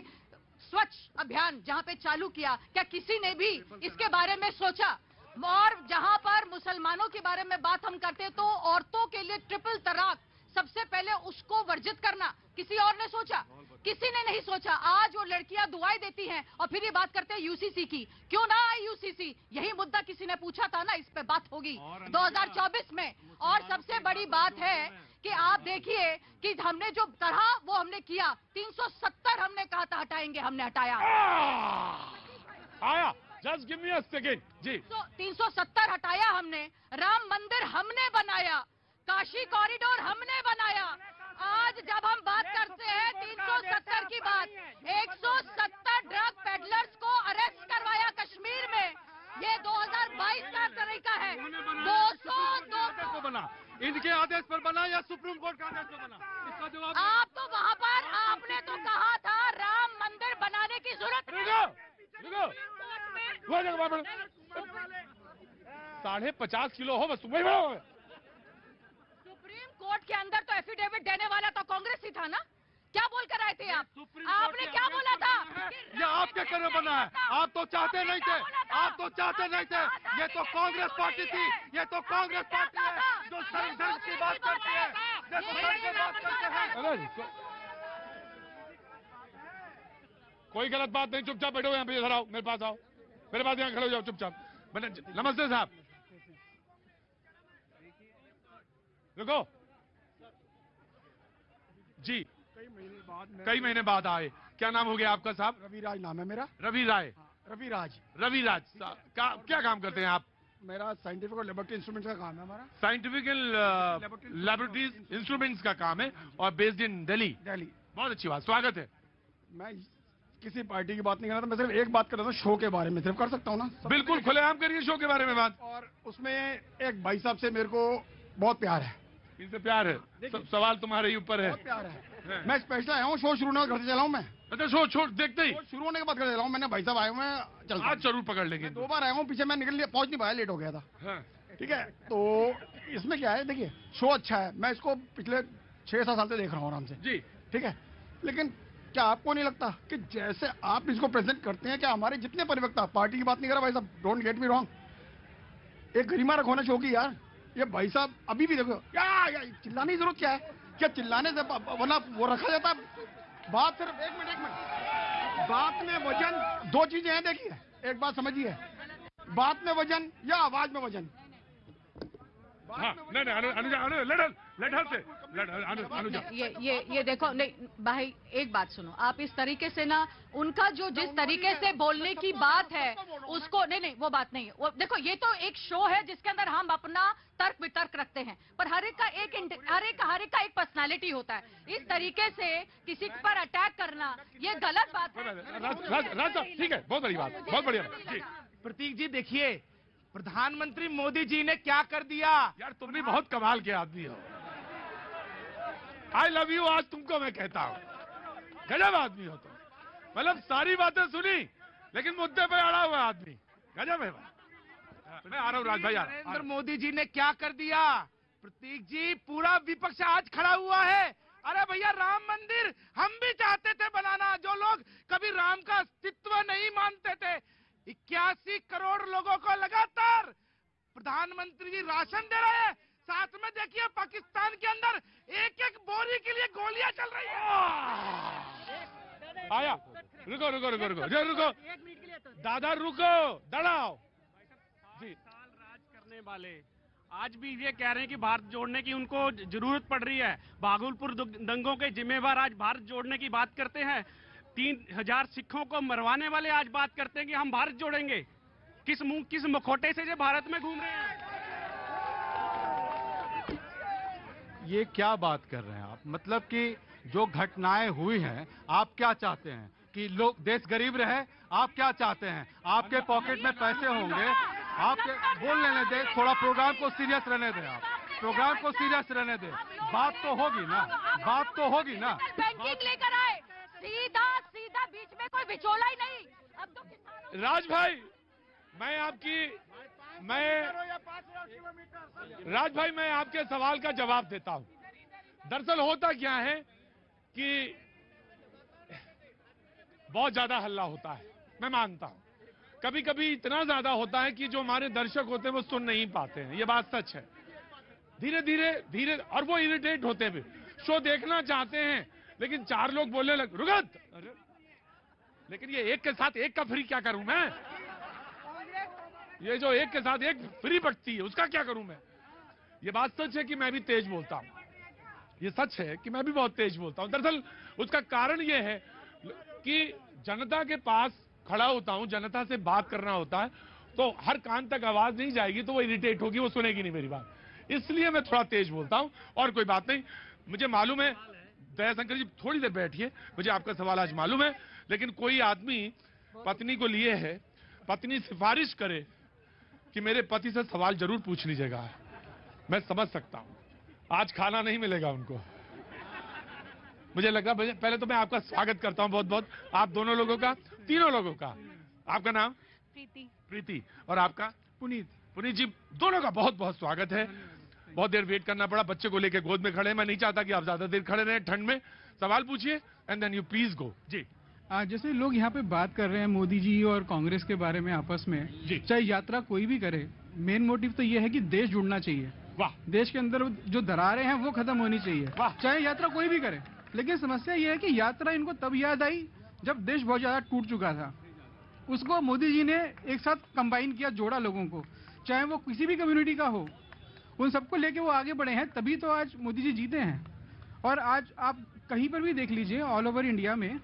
S19: स्वच्छ अभियान जहां पे चालू किया, क्या किसी ने भी इसके बारे में सोचा? और जहां पर मुसलमानों के बारे में बात हम करते तो औरतों के लिए ट्रिपल तलाक, सबसे पहले उसको वर्जित करना किसी और ने सोचा? किसी ने नहीं सोचा। आज वो लड़कियां दुआएं देती हैं और फिर ये बात करते हैं यूसीसी की। क्यों ना आए यूसीसी? यही मुद्दा किसी ने पूछा था ना, इस पे बात होगी 2024 में। और सबसे बड़ी बात है कि आप देखिए कि हमने जो कहा वो हमने किया। 370 हमने कहा था हटाएंगे, हमने हटाया।
S2: आया, just give me a second जी।
S19: 370 हटाया हमने, राम मंदिर हमने बनाया, काशी कॉरिडोर हमने बनाया। आज जब हम बात करते हैं 370 की बात, 170 ड्रग पेडलर्स को अरेस्ट करवाया कश्मीर में। ये 2022 का तरीका है। 200
S18: को बना, इनके आदेश पर बना या सुप्रीम कोर्ट के आदेश पर बना? इसका जवाब
S19: आप तो वहाँ पर आपने तो कहा था राम मंदिर बनाने की जरूरत नहीं।
S2: 50 किलो हो बस वही बढ़ो।
S19: सुप्रीम कोर्ट के अंदर तो एफिडेविट देने वाला तो कांग्रेस ही था ना? क्या बोल कर आए थे आप? आपने क्या बोला था?
S18: ये आपके करने बना है। आप तो चाहते नहीं थे, आप तो चाहते नहीं थे। ये तो कांग्रेस पार्टी थी, ये तो कांग्रेस पार्टी है जो संघर्ष की बात करती है, जो संघर्ष की बात करते हैं।
S2: कोई गलत बात नहीं, चुपचाप बैठो यहाँ पे, इधर आओ, मेरे पास आओ, मेरे पास यहाँ खड़े हो जाओ चुपचाप। नमस्ते साहब, रुको जी। कई महीने बाद आए। क्या नाम हो गया आपका साहब?
S12: रविराज नाम है मेरा।
S2: रवि राय।
S12: रविराज
S2: क्या काम करते हैं आप?
S12: मेरा साइंटिफिक और लेबोरेटरी इंस्ट्रूमेंट्स का काम है हमारा।
S2: साइंटिफिक लेबोरेटरी इंस्ट्रूमेंट्स का काम है और बेस्ड इन दिल्ली। बहुत अच्छी बात, स्वागत है।
S12: मैं किसी पार्टी की बात नहीं कर रहा था, मैं सिर्फ एक बात कर रहा था, शो के बारे में। सिर्फ कर सकता हूँ ना?
S2: बिल्कुल खुलेआम करिए शो के बारे में बात।
S12: और उसमें एक भाई साहब से मेरे को बहुत प्यार है।
S2: इनसे प्यार है? सवाल तुम्हारे ही ऊपर है।
S12: बहुत प्यार है। मैं स्पेशल आया हूँ, शो शुरू होने घर से चला हूँ मैं।
S2: अच्छा, शो छोड़ देखते ही
S12: शुरू होने के बाद घर चला हूँ। मैंने भाई साहब आए हुए हैं, चलता
S2: आज जरूर पकड़ लेंगे।
S12: 2 बार आया हूँ, पीछे मैं निकल लिया, पहुंच नहीं पाया, लेट हो गया था। ठीक है, तो इसमें क्या है, देखिए शो अच्छा है, मैं इसको पिछले 6-7 साल से देख रहा हूँ आराम से
S2: जी।
S12: ठीक है, लेकिन क्या आपको नहीं लगता कि जैसे आप इसको प्रेजेंट करते हैं, क्या हमारे जितने परिवक्ता, पार्टी की बात नहीं कर रहा भाई साहब, डोंट गेट मी रॉन्ग, एक गरिमा रखोना शो की यार। ये भाई साहब अभी भी देखो या चिल्लाने की जरूरत क्या है? क्या चिल्लाने से वरना वो रखा जाता है? बात सिर्फ एक मिनट, बात में वजन, 2 चीजें हैं, देखिए एक बात समझिए, बात में वजन या आवाज में वजन।
S19: ये देखो, नहीं भाई एक बात सुनो, आप इस तरीके से ना उनका जो जिस तरीके से बोलने की बात है उसको, नहीं वो बात नहीं है। वो देखो, ये तो एक शो है जिसके अंदर हम अपना तर्क वितर्क रखते हैं, पर हर एक का एक पर्सनालिटी होता है। इस तरीके से किसी पर अटैक करना ये गलत बात है।
S2: राज साहब ठीक है, बहुत बड़ी बात, बहुत बढ़िया जी।
S9: प्रतीक जी देखिए, प्रधानमंत्री मोदी जी ने क्या कर दिया
S2: यार, तुम भी बहुत कमाल के आदमी हो। आई लव यू आज तुमको मैं कहता हूँ, गजब आदमी हो तुम। मतलब सारी बातें सुनी लेकिन मुद्दे पे अड़ा हुआ आदमी, गजब है भाई। मैं आ रहा हूँ राज भाई।
S9: नरेंद्र मोदी जी ने क्या कर दिया? प्रतीक जी, पूरा विपक्ष आज खड़ा हुआ है। अरे भैया, राम मंदिर हम भी चाहते थे बनाना, जो लोग कभी राम का अस्तित्व नहीं मानते थे। 81 करोड़ लोगों को लगातार प्रधानमंत्री जी राशन दे रहे हैं। साथ में देखिए पाकिस्तान के अंदर एक बोरी के लिए गोलियां चल रही है।
S2: आया, रुको दादा, रुको, दड़ाओ जी।
S11: राज करने वाले आज भी ये कह रहे हैं कि भारत जोड़ने की उनको जरूरत पड़ रही है। भागलपुर दंगों के जिम्मेवार आज भारत जोड़ने की बात करते हैं। 3000 सिखों को मरवाने वाले आज बात करते हैं कि हम भारत जोड़ेंगे। किस मुखौटे से जो भारत में घूम रहे हैं?
S18: ये क्या बात कर रहे हैं आप? मतलब कि जो घटनाएं हुई हैं, आप क्या चाहते हैं कि लोग देश गरीब रहे? आप क्या चाहते हैं? आपके पॉकेट में पैसे होंगे, आपके बोल लेने दे, थोड़ा प्रोग्राम को सीरियस रहने दें, आप प्रोग्राम को सीरियस रहने दें, बात तो होगी ना, बात तो होगी ना।
S19: बैंकिंग लेकर आए, सीधा बीच में कोई विचोला ही नहीं। अब तो
S2: राज भाई, मैं आपके सवाल का जवाब देता हूं। दरअसल होता क्या है कि बहुत ज्यादा हल्ला होता है, मैं मानता हूं, कभी कभी इतना ज्यादा होता है कि जो हमारे दर्शक होते हैं वो सुन नहीं पाते हैं, ये बात सच है। धीरे धीरे और वो इरिटेट होते हैं, शो देखना चाहते हैं लेकिन 4 लोग बोलने लग रुगत, लेकिन ये एक के साथ एक का फ्री क्या करूं मैं? ये जो एक के साथ एक फ्री बटती है उसका क्या करूं मैं? ये बात सच है कि मैं भी तेज बोलता हूं, ये सच है कि मैं भी बहुत तेज बोलता हूं। दरअसल उसका कारण ये है कि जनता के पास खड़ा होता हूं, जनता से बात करना होता है, तो हर कान तक आवाज नहीं जाएगी तो वो इरिटेट होगी, वो सुनेगी नहीं मेरी बात, इसलिए मैं थोड़ा तेज बोलता हूं। और कोई बात नहीं, मुझे मालूम है दयाशंकर जी, थोड़ी देर बैठिए, मुझे आपका सवाल आज मालूम है, लेकिन कोई आदमी पत्नी को लिए है, पत्नी सिफारिश करे कि मेरे पति से सवाल जरूर पूछ लीजिएगा, मैं समझ सकता हूं, आज खाना नहीं मिलेगा उनको। मुझे लगा पहले तो मैं आपका स्वागत करता हूं बहुत बहुत, आप दोनों लोगों का, तीनों लोगों का। आपका नाम?
S3: प्रीति।
S2: प्रीति। और आपका? पुनीत। पुनीत जी, दोनों का बहुत बहुत स्वागत है। बहुत देर वेट करना पड़ा, बच्चे को लेके गोद में खड़े, मैं नहीं चाहता कि आप ज्यादा देर खड़े रहें ठंड में। सवाल पूछिए and then you please go. जी।
S20: जैसे लोग यहाँ पे बात कर रहे हैं मोदी जी और कांग्रेस के बारे में आपस में, चाहे यात्रा कोई भी करे, मेन मोटिव तो ये है कि देश जुड़ना चाहिए।
S2: वाह।
S20: देश के अंदर जो दरारें हैं वो खत्म होनी चाहिए, चाहे यात्रा कोई भी करे। लेकिन समस्या ये है कि यात्रा इनको तब याद आई जब देश बहुत ज्यादा टूट चुका था, उसको मोदी जी ने एक साथ कंबाइन किया, जोड़ा लोगों को, चाहे वो किसी भी कम्युनिटी का हो, उन सबको लेके वो आगे बढ़े हैं, तभी तो आज मोदी जी जीते हैं। और आज आप कहीं पर भी देख लीजिए, ऑल ओवर इंडिया में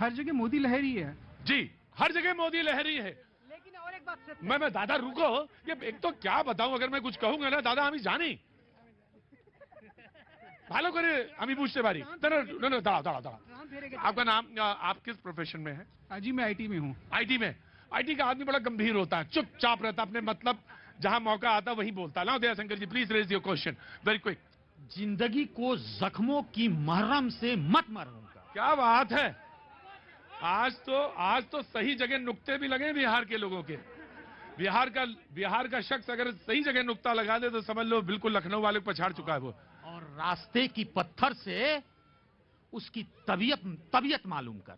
S20: हर जगह मोदी लहरी है।
S2: जी, हर जगह मोदी लहरी है।
S17: लेकिन और एक बात
S2: मैं दादा रुको, ये एक तो क्या बताऊं, अगर मैं कुछ कहूंगा ना दादा আমি জানি ভালো করে আমি বুঝতে পারি। না দাঁড়া। आपका नाम, आप किस प्रोफेशन में है?
S20: जी मैं आईटी में हूँ।
S2: आईटी में? आईटी का आदमी बड़ा गंभीर होता है, चुपचाप रहता, अपने मतलब जहां मौका आता वहीं बोलता है। Dayashankar ji please raise your question very quick.
S21: जिंदगी को जख्मों की मरहम से मत मरूंगा।
S2: क्या बात है, आज तो सही जगह नुक्ते भी लगे बिहार के लोगों के। बिहार का शख्स अगर सही जगह नुक्ता लगा दे तो समझ लो बिल्कुल लखनऊ वाले को पछाड़ चुका है वो।
S21: और रास्ते की पत्थर से उसकी तबीयत मालूम कर।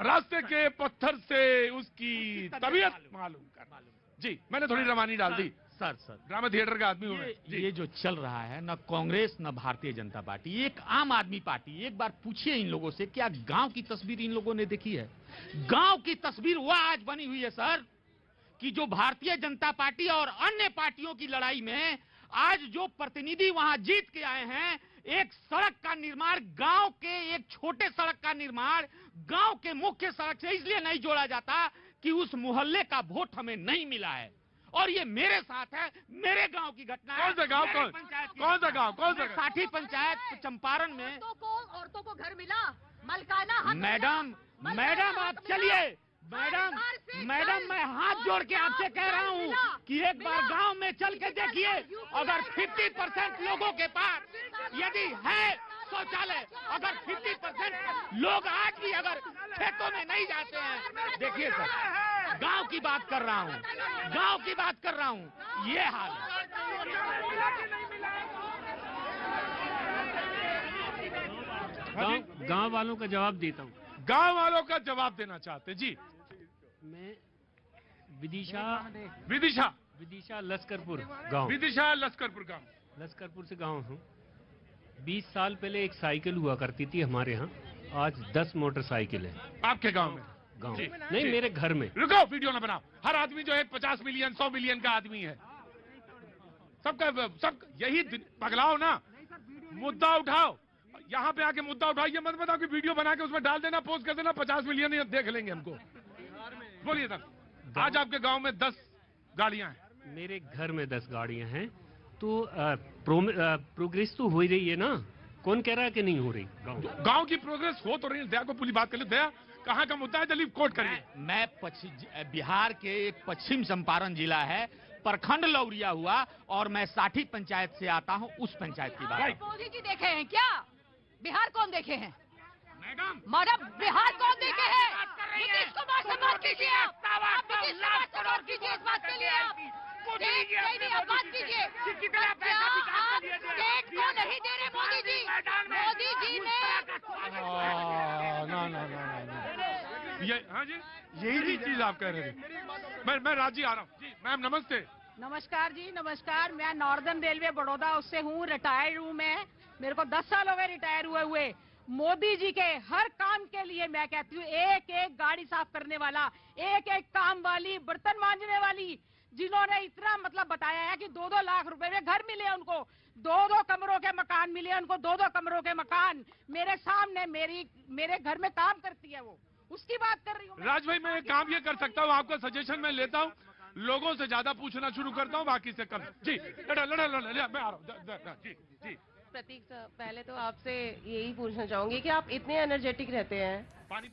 S2: रास्ते के पत्थर से उसकी तबीयत मालूम कर। जी, मैंने थोड़ी रवानी डाल दी।
S21: सर
S2: ड्रामा थिएटर का आदमी हूं मैं।
S21: ये जो चल रहा है न कांग्रेस न भारतीय जनता पार्टी, एक आम आदमी पार्टी। एक बार पूछिए इन लोगों से, क्या गांव की तस्वीर इन लोगों ने देखी है? गांव की तस्वीर वह आज बनी हुई है सर कि जो भारतीय जनता पार्टी और अन्य पार्टियों की लड़ाई में आज जो प्रतिनिधि वहां जीत के आए हैं, एक सड़क का निर्माण, गांव के एक छोटे सड़क का निर्माण गांव के मुख्य सड़क से इसलिए नहीं जोड़ा जाता कि उस मोहल्ले का वोट हमें नहीं मिला है। और ये मेरे साथ है, मेरे गांव की घटना है।
S2: कौन सा गांव? कौन सा गांव?
S21: साठी पंचायत चंपारण में
S15: औरतों को घर मिला, मलकाना हक
S21: मैडम आप चलिए। मैडम मैं हाथ जोड़ के आपसे कह रहा हूँ कि एक बार गांव में चल के देखिए, अगर 50% लोगों के पास यदि है शौचालय, अगर 50% लोग आज भी अगर खेतों में नहीं जाते हैं, देखिए सर गांव की बात कर रहा हूँ, ये हाल
S5: है। गांव वालों का जवाब देता हूँ।
S2: गांव वालों का जवाब देना चाहते जी।
S5: मैं विदिशा लश्करपुर गांव।
S2: विदिशा लश्करपुर गांव।
S5: लश्करपुर से गांव हूँ। 20 साल पहले एक साइकिल हुआ करती थी हमारे यहाँ, आज 10 मोटरसाइकिल है।
S2: आपके गांव में?
S5: गांव नहीं, मेरे घर में।
S2: रुको, वीडियो ना बनाओ। हर आदमी जो है 50 मिलियन 100 मिलियन का आदमी है, सब यही पगलाओ ना, मुद्दा उठाओ, यहाँ पे आके मुद्दा उठाओ। ये मत बताओ कि वीडियो बना के उसमें डाल देना, पोस्ट कर देना, 50 मिलियन देख लेंगे हमको। बोलिए सर, आज आपके गांव में 10 गाड़ियां हैं।
S5: मेरे घर में 10 गाड़ियां हैं, तो प्रोग्रेस तो हो ही रही है ना। कौन कह रहा है कि नहीं हो रही?
S2: गांव की प्रोग्रेस हो तो रही है। दया को पूरी बात कर ली। दया, कहाँ का मुद्दा है? जल्दी कोट करिए।
S21: मैं बिहार के एक पश्चिम चंपारण जिला है, प्रखंड लौरिया हुआ, और मैं साठी पंचायत से आता हूँ, उस पंचायत की बात।
S15: मोदी जी देखे हैं क्या? बिहार कौन देखे हैं? मैडम बिहार कौन देखे हैं? नीतीश कुमार से बात कीजिए। आप नीतीश कुमार से बात कीजिए इस बात के लिए। आप बात कीजिए। आप स्टेट को नहीं दे रहे मोदी जी। मोदी जी ने
S2: ये हाँ जी, यही चीज आप कह रहे थे। मैं राजी आ रहा हूँ जी। मैम नमस्ते।
S15: नमस्कार जी, नमस्कार। मैं नॉर्दर्न रेलवे बड़ौदा उससे हूँ, रिटायर्ड हूँ मैं। मेरे को 10 साल हो गए रिटायर हुए। मोदी जी के हर काम के लिए मैं कहती हूँ, एक एक गाड़ी साफ करने वाला, एक एक काम वाली, बर्तन मांजने वाली, जिन्होंने इतना मतलब बताया है कि 2-2 लाख रुपए में घर मिले उनको, 2-2 कमरों के मकान मिले उनको, 2-2 कमरों के मकान मेरे सामने मेरे घर में काम करती है वो, उसकी बात कर रही हूँ।
S2: राज भाई मैं एक काम ये कर सकता हूँ, आपका सजेशन मैं लेता हूँ, लोगों से ज्यादा पूछना शुरू करता हूँ, बाकी से कम। जी लड़ा मैं आ रहा हूँ। जी
S10: प्रतीक, पहले तो आपसे यही पूछना चाहूंगी कि आप इतने एनर्जेटिक रहते हैं,
S2: पानी